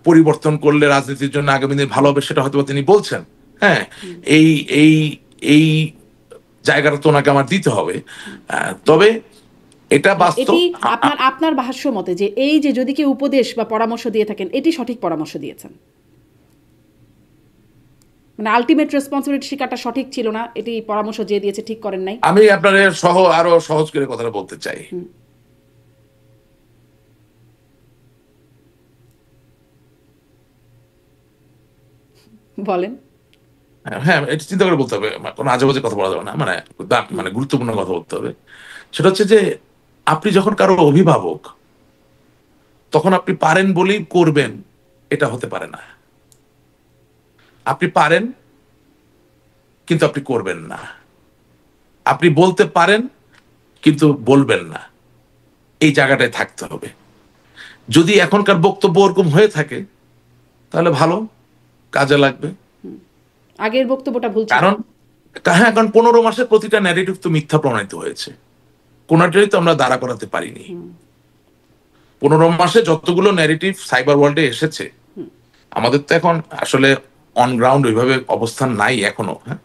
পরিবর্তন করলে রাজনীতির জন্য আগামী দিনে ভালো হবে সেটা হয়তো তিনি বলছেন। হ্যাঁ, এই জায়গাটা তো ওনাকে আমার দিতে হবে। তবে এটা বাস্তব, আপনার ভাষ্য মতে যে এই যে যদি কেউ উপদেশ বা পরামর্শ দিয়ে থাকেন, এটি সঠিক পরামর্শ দিয়েছেন, মানে আলটিমেট রেসপন্সিবিলিটি শিকারটা সঠিক ছিল না, এটি পরামর্শ যে দিয়েছে ঠিক করেন নাই। আমি আপনাদের আরো সহজ করে কথাটা বলতে চাই। বলেন। হ্যাঁ, এটা চিন্তা করে বলতে হবে, কোনো আজে বাজে কথা বলা যাবে না, মানে গুরুত্বপূর্ণ কথা বলতে হবে। সেটা হচ্ছে যে আপনি যখন কারো অভিভাবক, তখন আপনি পারেন বলেই করবেন এটা হতে পারে না। আপনি পারেন কিন্তু আপনি করবেন না, আপনি বলতে পারেন কিন্তু বলবেন না, এই জায়গাটায় থাকতে হবে। যদি এখনকার বক্তব্য ওরকম হয়ে থাকে তাহলে ভালো, কাজে লাগবে। আগের বক্তব্যটা ভুল ছিল, কারণ 15 মাসের প্রতিটা ন্যারেটিভ তো মিথ্যা প্রমাণিত হয়েছে, কোনটাই তো আমরা দাঁড়া করাতে পারিনি। 15 মাসে যতগুলো ন্যারেটিভ সাইবার ওয়ার্ল্ডে এসেছে, আমাদের তো এখন আসলে অন গ্রাউন্ড ওইভাবে অবস্থান নাই এখনো। হ্যাঁ,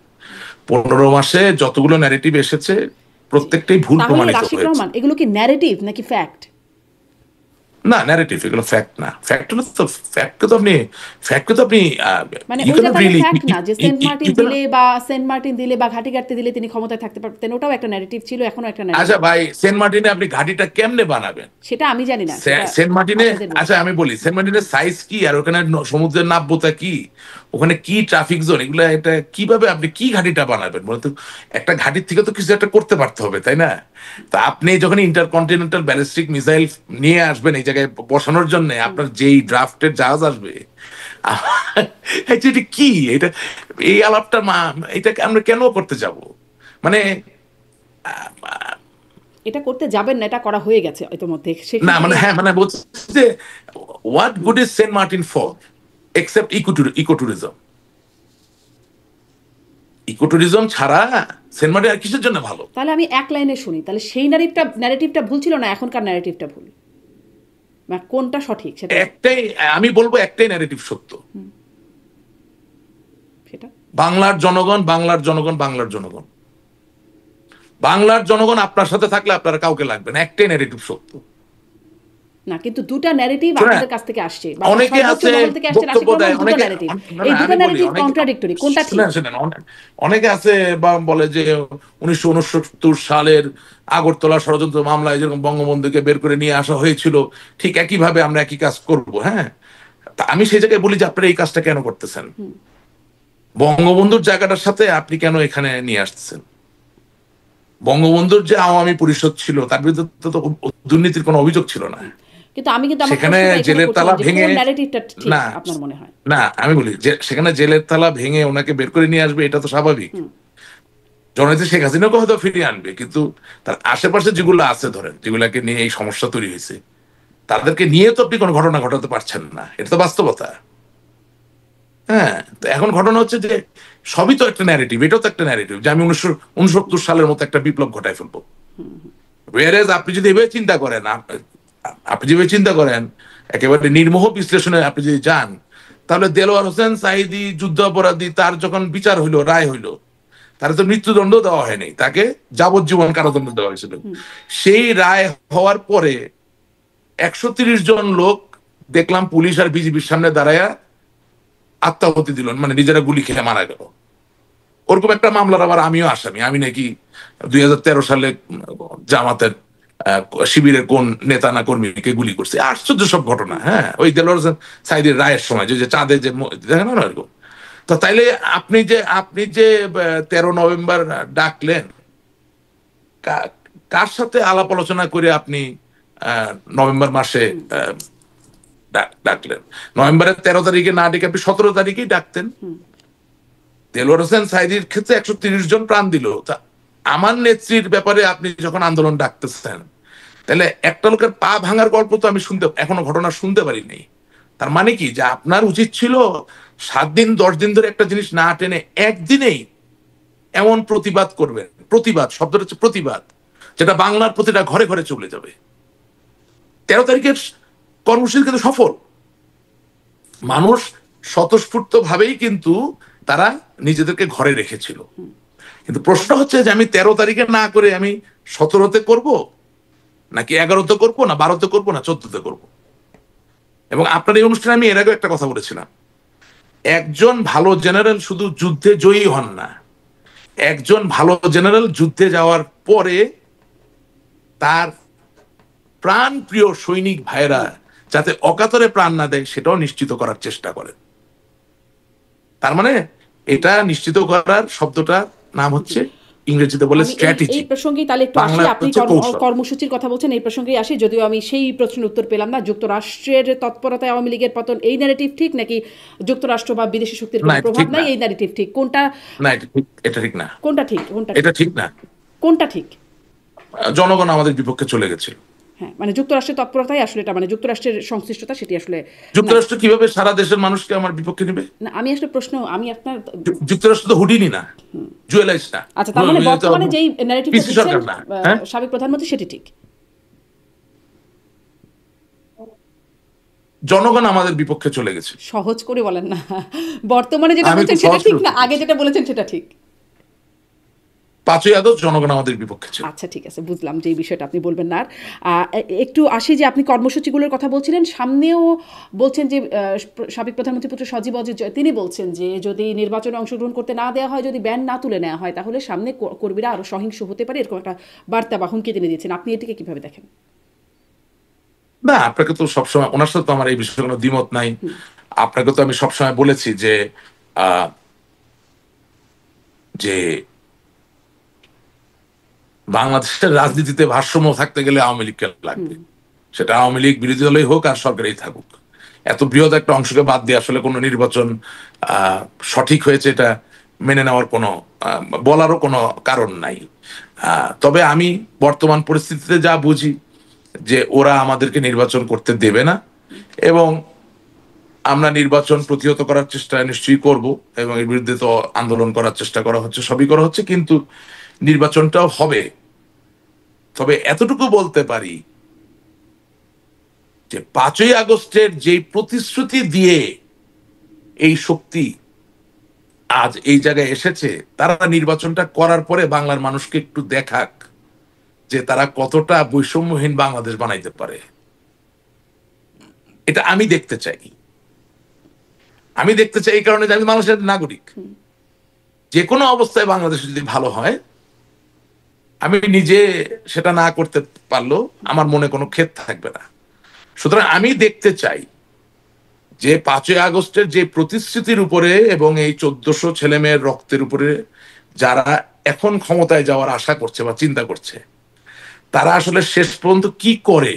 15 মাসে যতগুলো ন্যারেটিভ এসেছে প্রত্যেকটাই ভুল প্রমাণিত হয়েছে। এগুলো কি ন্যারেটিভ নাকি ফ্যাক্ট? না, ন্যারেটিভ, এগুলো ফ্যাক্ট না। ফ্যাক্টকে তো আপনি মানে you ওইটা cannot তাহলে really ফ্যাক্ট না যে you- you cannot- Saint Martin দিলে বা ঘাটিগাড়তে দিলে তিনি ক্ষমতায় থাকতে পারতেন, ওটাও একটা ন্যারেটিভ ছিল, এখনো একটা ন্যারেটিভ। আচ্ছা ভাই, সেন্ট মার্টিনে আপনি ঘাটিটা কেমনে বানাবেন? সেটা আমি জানি না, সেটা সেন্ট মার্টিনে, আপনাদের বলতে আচ্ছা হবে। আমি বলি, সেন্ট মার্টিনের সাইজ কি, আর ওখানে সমুদ্রের নাব্যতা কি, ওখানে কি ট্রাফিক জোন, এগুলো এটা কিভাবে আপনি কি ঘাটিটা বানাবেন বলতো? একটা ঘাটির থেকে তো কিছু একটা করতে পারতে হবে, তাই না? তা আপনি যখন ইন্টারকন্টিনেন্টাল ব্যালিস্টিক মিসাইল নিয়ে আসবেন এই জায়গায় বসানোর জন্য, আপনার যেই ড্রাফটের জাহাজ আসবে, এটা কি, এটা এই আলাপটা এটা আমরা কেন করতে যাব? মানে এটা করতে যাবেন না, এটা করা হয়ে গেছে ইতিমধ্যে। না, মানে হ্যাঁ, মানে বলছি যে what good is Saint Martin for except ecotourism? Ecotourism ছাড়া সেন্ট মার্টিন আর কিসের জন্য ভালো? তাহলে আমি এক লাইনে শুনি, তাহলে সেই ন্যারেটিভটা ভুল ছিল না, এখনকার ন্যারেটিভটা ভুল, না কোনটা সঠিক সেটা একটাই, আমি বলবো একটাই ন্যারেটিভ সত্য, সেটা বাংলার জনগণ, বাংলার জনগণ, বাংলার জনগণ, বাংলার জনগণ আপনার সাথে থাকলে আপনার কাউকে লাগবে না, একটাই ন্যারেটিভ সত্য। না, কিন্তু দুটা ন্যারেটিভ শোনেন, আপনাদের কাছ থেকে আসছে, বা অনেকে সর্বোচ্চ আছে মহল থেকে আসছে বক্তব্য দেয়, দুটো অনেকে ন্যারেটিভ। না, এই না, দুটো আমি বলি, ন্যারেটিভ অনেকে কন্ট্রাডিক্টরি, কোনটা ঠিক? শুনেন, অনেকে আছে বা বলে যে 1969 সালের আগরতলা ষড়যন্ত্র মামলায় যেরকম বঙ্গবন্ধুকে বের করে নিয়ে আসা হয়েছিল, ঠিক একইভাবে আমরা একই কাজ করব। হ্যাঁ, তা আমি সেই জায়গায় বলি যে আপনারা এই কাজটা কেন করতেছেন? বঙ্গবন্ধুর জায়গাটার সাথে আপনি কেন এখানে নিয়ে আসতেছেন? বঙ্গবন্ধুর যে আওয়ামী পরিষদ ছিল, তার বিরুদ্ধে তো দুর্নীতির কোনো অভিযোগ ছিল না। কিন্তু আমি কিন্তু আমার সেখানে প্রশ্নটা এখানে জেলের তালা করছিলাম যে ভেঙে, কোন ন্যারেটিভটা ঠিক না আপনার মনে হয়? না, আমি বলি যে সেখানে জেলের তালা ভেঙে ওনাকে বের করে নিয়ে আসবে, এটা তো স্বাভাবিক। জননেত্রী শেখ হাসিনাকে হয়তো ফিরিয়ে আনবে, কিন্তু তার আশেপাশে যেগুলো আছে, ধরেন যেগুলাকে নিয়ে এই সমস্যা তৈরি হয়েছে, তাদেরকে নিয়ে তো আপনি কোনো ঘটনা ঘটাতে পারছেন না, এটা তো বাস্তবতা। হ্যাঁ, তো এখন ঘটনা হচ্ছে যে সবই তো একটা ন্যারেটিভ, এটাও তো একটা ন্যারেটিভ যে আমি 1969 সালের মতো একটা বিপ্লব ঘটায় ফেলবো। ওয়ারেজ আপনি যদি এভাবে চিন্তা করেন, আপনি যেভাবে চিন্তা করেন, একেবারে নির্মোহ বিশ্লেষণে আপনি যদি যান, তাহলে দেলোয়ার হোসেন সাঈদী যুদ্ধ অপরাধী, তার যখন বিচার হইলো, রায় হইলো, তারা তো মৃত্যুদণ্ড দেওয়া হয়নি, তাকে যাবজ্জীবন কারাদণ্ড দেওয়া হয়েছিল। সেই রায় হওয়ার পরে 130 জন লোক দেখলাম পুলিশ আর বিজিবির সামনে দাঁড়ায়া আত্মাহুতি দিল, মানে নিজেরা গুলি খেয়ে মারা গেল। ওরকম একটা মামলার আবার আমিও আসামি, আমি নাকি 2013 সালে জামাতের শিবিরের কোন নেতা না কর্মীকে গুলি করছে। আশ্চর্য সব ঘটনা। হ্যাঁ, ওই দেলোয়ার হোসেন সাঈদীর রায়ের সময় যে চাঁদে যে দেখেন না এরকম। তো তাইলে আপনি যে 13 নভেম্বর ডাকলেন, কার সাথে আলাপ আলোচনা করে আপনি নভেম্বর মাসে ডাকলেন? নভেম্বরের 13 তারিখে না ডেকে আপনি 17 তারিখেই ডাকতেন। দেলোয়ার হোসেন সাঈদীর ক্ষেত্রে 130 জন প্রাণ দিল। তা আমার নেত্রীর ব্যাপারে আপনি যখন আন্দোলন ডাকতেছেন, তাহলে একটা লোকের পা ভাঙার গল্প তো আমি এখনো ঘটনা শুনতে পারিনি। তার মানে কি, যে আপনার উচিত ছিল 7 দিন 10 দিন ধরে একটা জিনিস না টেনে একদিনেই এমন প্রতিবাদ করবেন, প্রতিবাদ শব্দটা হচ্ছে প্রতিবাদ, যেটা বাংলার প্রতিটা ঘরে ঘরে চলে যাবে। 13 তারিখের কর্মসূচি কিন্তু সফল, মানুষ স্বতঃস্ফূর্ত ভাবেই কিন্তু তারা নিজেদেরকে ঘরে রেখেছিল। কিন্তু প্রশ্ন হচ্ছে যে আমি 13 তারিখে না করে আমি 17তে করব, নাকি 11তে করব, না 12তে করব, না 14তে করব? এবং আপনার এই অনুষ্ঠানে আমি এর আগে একটা কথা বলেছিলাম, একজন ভালো জেনারেল শুধু যুদ্ধে জয়ী হন না, একজন ভালো জেনারেল যুদ্ধে যাওয়ার পরে তার প্রাণ প্রিয় সৈনিক ভাইরা যাতে অকাতরে প্রাণ না দেয় সেটাও নিশ্চিত করার চেষ্টা করেন। তার মানে এটা নিশ্চিত করার শব্দটা নাম হচ্ছে ইংরেজিতে বলে স্ট্র্যাটেজি। এই প্রসঙ্গেই তাহলে একটু আসি, আপনি কর্মসূচির কথা বলছেন, এই প্রসঙ্গেই আসি, যদিও আমি সেই প্রশ্নের উত্তর পেলাম না। যুক্তরাষ্ট্রের তৎপরতায় আওয়ামী লীগের পতন, এই ন্যারেটিভ ঠিক, নাকি যুক্তরাষ্ট্র বা বিদেশি শক্তির কোনো প্রভাব নাই, এই ন্যারেটিভ ঠিক? কোনটা? না, এটা ঠিক না। কোনটা ঠিক? এটা ঠিক না। কোনটা ঠিক? জনগণ আমাদের বিপক্ষে চলে গেছে। হ্যাঁ, মানে যুক্তরাষ্ট্রের তৎপরতাই আসলে এটা, মানে যুক্তরাষ্ট্রের সংশ্লিষ্টতা সেটি আসলে। যুক্তরাষ্ট্র কিভাবে সারা দেশের মানুষকে আমার বিপক্ষে নেবে? না, আমি আসলে প্রশ্ন, আমি আপনার যুক্তরাষ্ট্র তো হুডিনি না, জুয়েলাইজ না। আচ্ছা, তার মানে বর্তমানে যেই ন্যারেটিভটা দিচ্ছেন সাবেক প্রধানমন্ত্রী, সেটি ঠিক? জনগণ আমাদের বিপক্ষে চলে গেছে। সহজ করে বলেন না, বর্তমানে যেটা বলছেন সেটা ঠিক না আগে যেটা বলেছেন সেটা ঠিক? 5ই আগস্ট জনগণ আমাদের বিপক্ষে ছিল। আচ্ছা, ঠিক আছে, বুঝলাম যে এই বিষয়টা আপনি বলবেন না আর। একটু আসি যে আপনি কর্মসূচিগুলোর কথা বলছিলেন, সামনেও বলছেন যে সাবেক প্রধানমন্ত্রী পুত্র সজীব অজিত জয় তিনি বলছেন যে যদি নির্বাচনে অংশগ্রহণ করতে না দেওয়া হয়, যদি ব্যান না তুলে নেওয়া হয়, তাহলে সামনে কর্মীরা আরো সহিংস হতে পারে, এরকম একটা বার্তা বা হুমকি তিনি দিয়েছেন। আপনি এটিকে কিভাবে দেখেন? না, আপনাকে তো সবসময়, ওনার সাথে তো আমার এই বিষয়ে কোনো দ্বিমত নাই। আপনাকে তো আমি সবসময় বলেছি যে আহ, যে বাংলাদেশের রাজনীতিতে ভারসাম্য থাকতে গেলে আওয়ামী লীগকে লাগবে, সেটা আওয়ামী লীগ বিরোধী দলই হোক আর সরকারেই থাকুক। এত বৃহৎ একটা অংশকে বাদ দিয়ে আসলে কোনো নির্বাচন সঠিক হয়েছে এটা মেনে নেওয়ার কোনো বলারও কোনো কারণ নাই। তবে আমি বর্তমান পরিস্থিতিতে যা বুঝি যে ওরা আমাদেরকে নির্বাচন করতে দেবে না, এবং আমরা নির্বাচন প্রতিহত করার চেষ্টা নিশ্চয়ই করব, এবং এর বিরুদ্ধে তো আন্দোলন করার চেষ্টা করা হচ্ছে, সবই করা হচ্ছে, কিন্তু নির্বাচনটাও হবে। তবে এতটুকু বলতে পারি যে 5ই আগস্টের যে প্রতিশ্রুতি দিয়ে এই শক্তি আজ এই জায়গায় এসেছে, তারা নির্বাচনটা করার পরে বাংলার মানুষকে একটু দেখাক যে তারা কতটা বৈষম্যহীন বাংলাদেশ বানাইতে পারে। এটা আমি দেখতে চাই। আমি দেখতে চাই এই কারণে যে আমি বাংলাদেশের নাগরিক। যে কোনো অবস্থায় বাংলাদেশ যদি ভালো হয়, আমি নিজে সেটা না করতে পারলেও আমার মনে কোনো ক্ষেত থাকবে না। সুতরাং আমি দেখতে চাই যে 5ই আগস্টের যে প্রতিশ্রুতির উপরে এবং এই 1400 ছেলে মেয়ের রক্তের উপরে যারা এখন ক্ষমতায় যাওয়ার আশা করছে বা চিন্তা করছে, তারা আসলে শেষ পর্যন্ত কি করে,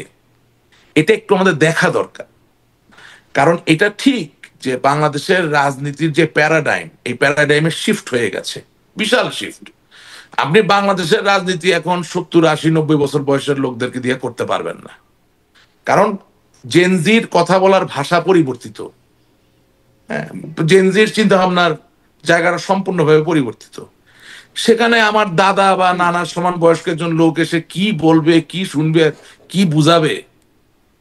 এটা একটু আমাদের দেখা দরকার। কারণ এটা ঠিক যে বাংলাদেশের রাজনীতির যে প্যারাডাইম, এই প্যারাডাইমে শিফট হয়ে গেছে, বিশাল শিফট। আপনি বাংলাদেশের রাজনীতি এখন 70, 80, 90 বছর বয়সের লোকদেরকে দিয়ে করতে পারবেন না। কারণ জেনজির কথা বলার ভাষা পরিবর্তিত, হ্যাঁ, জেনজির চিন্তা ভাবনার জায়গাটা সম্পূর্ণভাবে পরিবর্তিত। সেখানে আমার দাদা বা নানার সমান বয়স্ক একজন লোক এসে কি বলবে, কি শুনবে, কি বুঝাবে,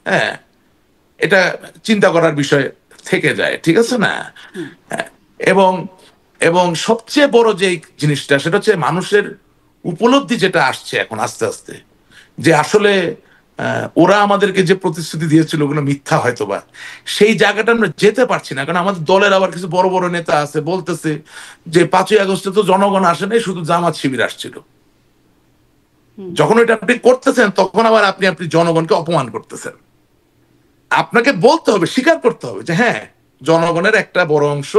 হ্যাঁ, এটা চিন্তা করার বিষয় থেকে যায়, ঠিক আছে না? হ্যাঁ, এবং এবং সবচেয়ে বড় যে জিনিসটা, সেটা হচ্ছে মানুষের উপলব্ধি যেটা আসছে এখন আস্তে আস্তে, যে আসলে ওরা আমাদেরকে যে প্রতিশ্রুতি দিয়েছিল ওগুলো মিথ্যা হয়তোবা, সেই জায়গাটা আমরা যেতে পারছি না। কারণ আমাদের দলের আবার কিছু বড় বড় নেতা আছে, বলতেছে যে 5ই আগস্টে তো জনগণ আসে নাই, শুধু জামাত শিবির আসছিল। যখন এটা আপনি করতেছেন, তখন আবার আপনি জনগণকে অপমান করতেছেন। আপনাকে বলতে হবে, স্বীকার করতে হবে যে হ্যাঁ, জনগণের একটা বড় অংশ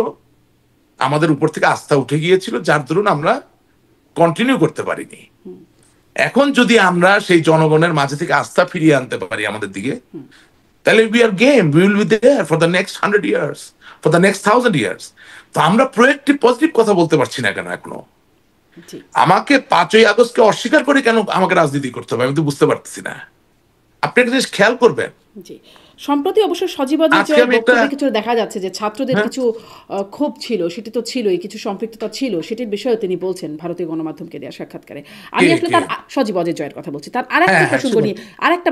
আমাদের উপর থেকে আস্থা উঠে গিয়েছিল, যার দরুন আমরা কন্টিনিউ করতে পারিনি। এখন যদি আমরা সেই জনগণের মাঝে থেকে আস্থা ফিরিয়ে আনতে পারি আমাদের দিকে, তাহলে we are game, we will be there for the next 100 years, for the next 1000 years. তো আমরা প্রোয়েক্টিভ পজিটিভ কথা বলতে পারছি না কেন এখনো? আমাকে 5ই আগস্টকে অস্বীকার করে কেন আমাকে রাজনীতি করতে হবে, আমি তো বুঝতে পারতেছি না। আপনি একটা জিনিস খেয়াল করবেন, সম্প্রতি অবশ্য সজীব অজিত জয়ের বক্তব্যে কিছু দেখা যাচ্ছে যে ছাত্রদের কিছু ক্ষোভ ছিল, সেটি তো ছিলই, কিছু সম্পৃক্ততা ছিল, সেটির বিষয়ে তিনি বলছেন ভারতীয় গণমাধ্যমকে দেওয়া সাক্ষাৎকারে। আমি আসলে তার সজীব অজিত জয়ের কথা বলছি, তার আরেকটা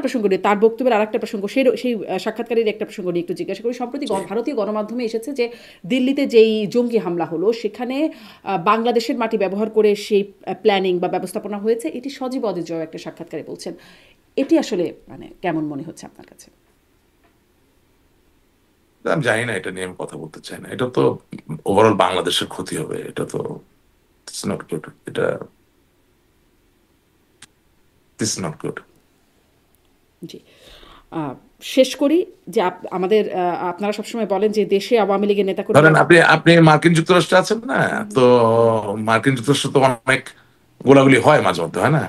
প্রসঙ্গ নিয়ে তার বক্তব্যের আরেকটা প্রসঙ্গ, সেই সাক্ষাৎকারের একটা প্রসঙ্গ নিয়ে একটু জিজ্ঞাসা করি। সম্প্রতি ভারতীয় গণমাধ্যমে এসেছে যে দিল্লিতে যেই জঙ্গি হামলা হলো, সেখানে বাংলাদেশের মাটি ব্যবহার করে সেই প্ল্যানিং বা ব্যবস্থাপনা হয়েছে, এটি সজীব অজিত জয় একটা সাক্ষাৎকারে বলছেন। এটি আসলে মানে কেমন মনে হচ্ছে আপনার কাছে? আমি জানি না, এটা নিয়ে আমি কথা বলতে চাই না। এটা তো ওভারঅল বাংলাদেশের ক্ষতি হবে, এটা তো নট গুড, এটা নট গুড। জি, শেষ করি যে আমাদের আপনারা সবসময় বলেন যে দেশে আওয়ামী লীগের নেতা ধরেন আপনি মার্কিন যুক্তরাষ্ট্রে আছেন না, তো মার্কিন যুক্তরাষ্ট্রে তো অনেক গোলাগুলি হয় মাঝে মধ্যে, হয় না?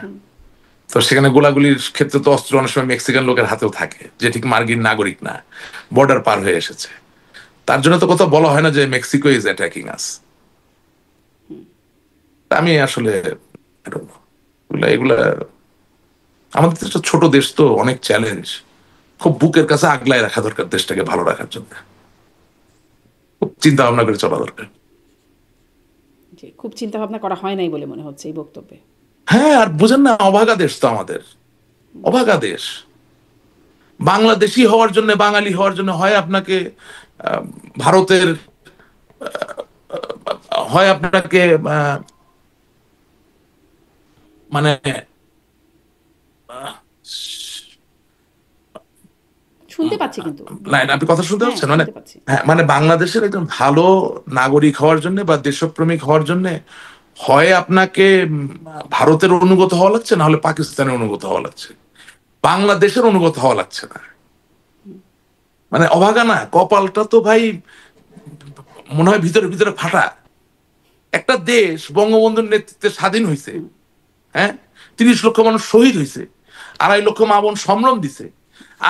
তো সেখানে গোলাগুলির ক্ষেত্রে তো অস্ত্র অনেক সময় মেক্সিকান লোকের হাতেও থাকে, যে ঠিক মার্কিন নাগরিক না, বর্ডার পার হয়ে এসেছে। তার জন্য তো কথা বলা হয় না যে মেক্সিকো ইজ অ্যাটাকিং আস। আমি আসলে এগুলা আমাদের একটা ছোট দেশ, তো অনেক চ্যালেঞ্জ, খুব বুকের কাছে আগলায় রাখা দরকার দেশটাকে ভালো রাখার জন্য, খুব চিন্তা ভাবনা করে চলা দরকার। খুব চিন্তা ভাবনা করা হয় নাই বলে মনে হচ্ছে এই বক্তব্যে। হ্যাঁ, আর বুঝেন না, অভাগা দেশ তো আমাদের, অভাগা দেশ। বাংলাদেশি হওয়ার জন্য, বাঙালি হওয়ার জন্য হয় আপনাকে ভারতের, হয় আপনাকে মানে শুনতে পাচ্ছি কিন্তু। না, আপনি কথা শুনতে হ্যাঁ, পাচ্ছেন? মানে শুনতে পাচ্ছি। হ্যাঁ, মানে বাংলাদেশের একজন ভালো নাগরিক হওয়ার জন্য বা দেশপ্রেমিক হওয়ার জন্য হয় আপনাকে ভারতের অনুগত হওয়া লাগছে, না হলে পাকিস্তানের অনুগত হওয়া লাগছে, বাংলাদেশের অনুগত হওয়া লাগছে না। মানে অভাগা না, কপালটা তো ভাই মনে হয় ভিতরে ভিতরে ফাটা। একটা দেশ বঙ্গবন্ধুর নেতৃত্বে স্বাধীন হয়েছে, হ্যাঁ, 30 লক্ষ মানুষ শহীদ হয়েছে, 2.5 লক্ষ মা বোন সম্ভ্রম দিছে।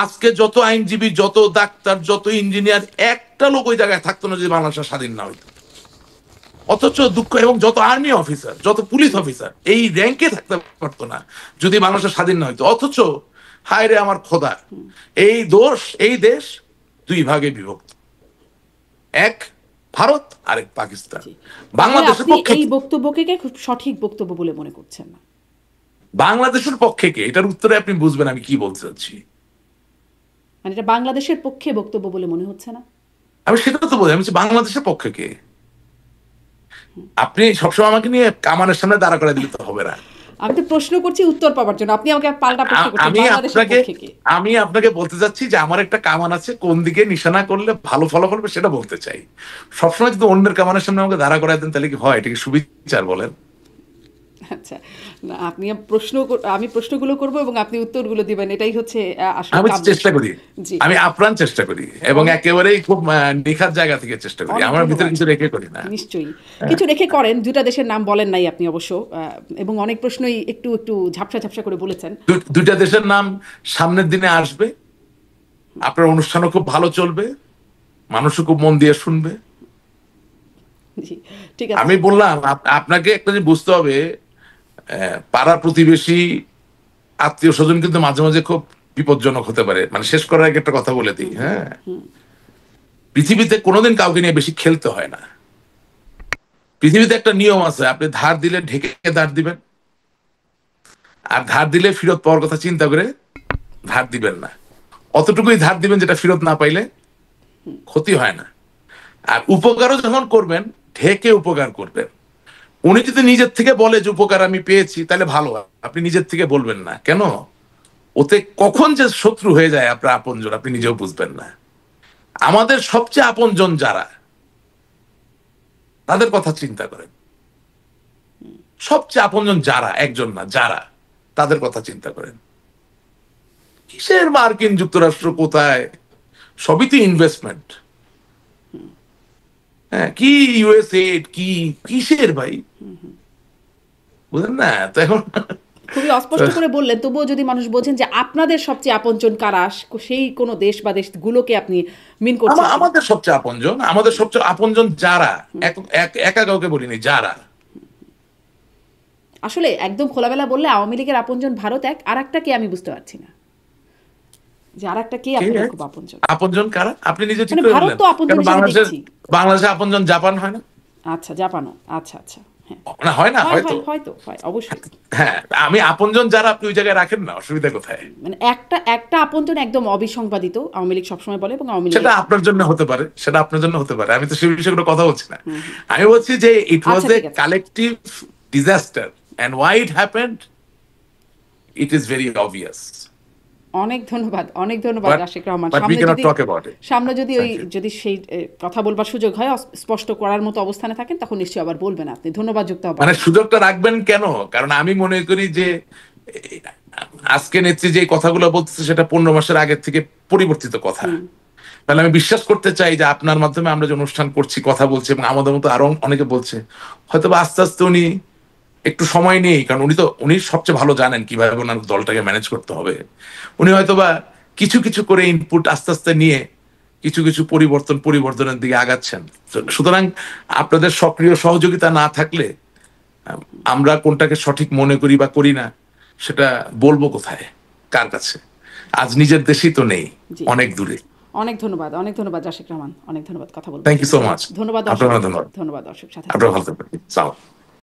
আজকে যত আইনজীবী, যত ডাক্তার, যত ইঞ্জিনিয়ার, একটা লোক ওই জায়গায় থাকতো না যদি বাংলাদেশ স্বাধীন না হইতো। অথচ দুঃখ, এবং যত আর্মি অফিসার, যত পুলিশ অফিসার এই র্যাঙ্কে থাকতে পারতো না যদি বাংলাদেশ স্বাধীন না হইতো। অথচ হায় রে আমার খোদা, এই দেশ দুই ভাগে বিভক্ত, এক ভারত, আরেক পাকিস্তান। বাংলাদেশের আপনি পক্ষে এই বক্তব্যকে খুব সঠিক বক্তব্য বলে মনে করছেন না? বাংলাদেশের পক্ষে কে, এটার উত্তরে আপনি বুঝবেন আমি কি বলতে চাচ্ছি। মানে এটা বাংলাদেশের পক্ষে বক্তব্য বলে মনে হচ্ছে না? আমি সেটা তো বলি, আমি বলছি বাংলাদেশের পক্ষে কে। আপনি সবসময় আমাকে নিয়ে কামানের সামনে দাঁড়া করে দিলে তো হবে না। আমি তো প্রশ্ন করছি উত্তর পাওয়ার জন্য, আপনি আমাকে পাল্টা প্রশ্ন করছেন। বাংলাদেশের পক্ষে কে? আমি আপনাকে বলতে চাচ্ছি যে আমার একটা কামান আছে, কোন দিকে নিশানা করলে ভালো ফলাফল হবে সেটা বলতে চাই। সবসময় যদি অন্যের কামানের সামনে আমাকে দাঁড়া করাই দেন তাহলে কি হয়? এটা কি সুবিচার বলেন? আচ্ছা, না আপনি আমি প্রশ্নগুলো করব এবং আপনি উত্তরগুলো দিবেন, এটাই হচ্ছে আসলে আমি কাম্য। চেষ্টা করি, জি, আমি আপ্রাণ চেষ্টা করি, এবং একেবারেই খুব নিখাত জায়গা থেকে চেষ্টা করি, অনেক আমার ভিতরে ধন্যবাদ। কিছু রেখে করি না। নিশ্চয়ই কিছু রেখে করেন। দুটা দেশের নাম বলেন নাই আপনি অবশ্য, এবং অনেক প্রশ্নই একটু একটু ঝাপসা ঝাপসা করে বলেছেন। দুইটা দেশের নাম সামনের দিনে আসবে, আপনার অনুষ্ঠানও খুব ভালো চলবে, মানুষও খুব মন দিয়ে শুনবে। জি, ঠিক আছে। আমি বললাম আপনাকে একটা জিনিস বুঝতে হবে, পাড়া প্রতিবেশী, আত্মীয় স্বজন কিন্তু মাঝে মাঝে খুব বিপজ্জনক হতে পারে। মানে শেষ করার আগে একটা কথা বলে দিই, হ্যাঁ, পৃথিবীতে কোনোদিন কাউকে নিয়ে বেশি খেলতে হয় না। পৃথিবীতে একটা নিয়ম আছে, আপনি ধার দিলে ঢেকে ধার দিবেন, আর ধার দিলে ফেরত পাওয়ার কথা চিন্তা করে ধার দিবেন না। অতটুকুই ধার দিবেন যেটা ফেরত না পাইলে ক্ষতি হয় না। আর উপকারও যখন করবেন ঢেকে উপকার করবেন। উনি যদি নিজের থেকে বলে যে উপকার আমি পেয়েছি, তাহলে ভালো, আপনি নিজের থেকে বলবেন না কেন? ওতে কখন যে শত্রু হয়ে যায় আপনার আপনজন আপনি নিজেও বুঝবেন না। আমাদের সবচেয়ে আপনজন যারা, তাদের কথা চিন্তা করেন। সবচেয়ে আপনজন যারা, একজন না, যারা, তাদের কথা চিন্তা করেন। কিসের মার্কিন যুক্তরাষ্ট্র, কোথায়? সবই তো ইনভেস্টমেন্ট। হ্যাঁ, কি ইউএসএ, কি কিসের ভাই, বুঝলেন না? তো এখন খুবই অস্পষ্ট করে বললেন, তবুও যদি মানুষ বোঝেন যে আপনাদের সবচেয়ে আপনজন কারা, সেই কোনো দেশ বা দেশগুলোকে আপনি মিন করছেন। আমাদের সবচেয়ে আপনজন যারা, একা কাউকে বলিনি, যারা। আসলে একদম খোলামেলা বললে আওয়ামী লীগের আপনজন ভারত এক, আর একটা কে আমি বুঝতে পারছি না, যে আর একটা কে আপনাদের খুব আপনজন। আপনজন কারা আপনি নিজে ঠিক মানে করে ভারত বললেন। তো আপনজন কেন হিসেবে দেখছি। বাংলাদেশে আপনজন জাপান হয় না? আচ্ছা, জাপানও, আচ্ছা আচ্ছা, হ্যাঁ, না, হয় না, হয় হয়তো। হয় হয়তো হয়, অবশ্যই। হ্যাঁ, আমি আপনজন যারা, আপনি ওই জায়গায় রাখেন না, অসুবিধা কোথায়? মানে একটা আপনজন একদম অবিসংবাদিত, আওয়ামী লীগ সবসময় বলে, এবং আওয়ামী লীগ সেটা আপনার জন্য হতে পারে, সেটা আপনার জন্য হতে পারে, আমি তো সেই বিষয়ে কোনো কথা বলছি না। আমি বলছি যে ইট ওয়াজ আচ্ছা, এ ঠিক আছে। Collective disaster, and why it happened, it is very obvious. অনেক ধন্যবাদ, অনেক ধন্যবাদ Rasik Rahman. But we cannot talk about it. সামনে যদি Thank you. যদি সেই কথা বলবার সুযোগ হয়, স্পষ্ট করার মতো অবস্থানে থাকেন, তখন নিশ্চয়ই আবার বলবেন আপনি। ধন্যবাদ যুক্ত হবার। মানে সুযোগটা রাখবেন কেন? কারণ আমি মনে করি যে আজকে নেত্রী যে কথাগুলো বলতেছে সেটা 15 মাসের আগের থেকে পরিবর্তিত কথা। তাহলে আমি বিশ্বাস করতে চাই যে আপনার মাধ্যমে আমরা যে অনুষ্ঠান করছি, কথা বলছি, এবং আমাদের মতো আরো অনেকে বলছে, হয়তো বা আস্তে আস্তে উনি একটু সময় নেই, কারণ উনি সবচেয়ে ভালো জানেন কিভাবে ওনার দলটাকে ম্যানেজ করতে হবে। উনি হয়তো বা কিছু কিছু করে ইনপুট আস্তে আস্তে নিয়ে কিছু কিছু পরিবর্তনের দিকে আগাচ্ছেন। সুতরাং আপনাদের সক্রিয় সহযোগিতা না থাকলে আমরা কোনটাকে সঠিক মনে করি বা করি না সেটা বলবো কোথায়, কার কাছে? আজ নিজের দেশই তো নেই, অনেক দূরে। অনেক ধন্যবাদ রাশিক রহমান, অনেক ধন্যবাদ কথা বলতে। Thank you so much. ধন্যবাদ, আপনার ধন্যবাদ। ধন্যবাদ দর্শক সাথে। আপনার ভালো থাকবেন।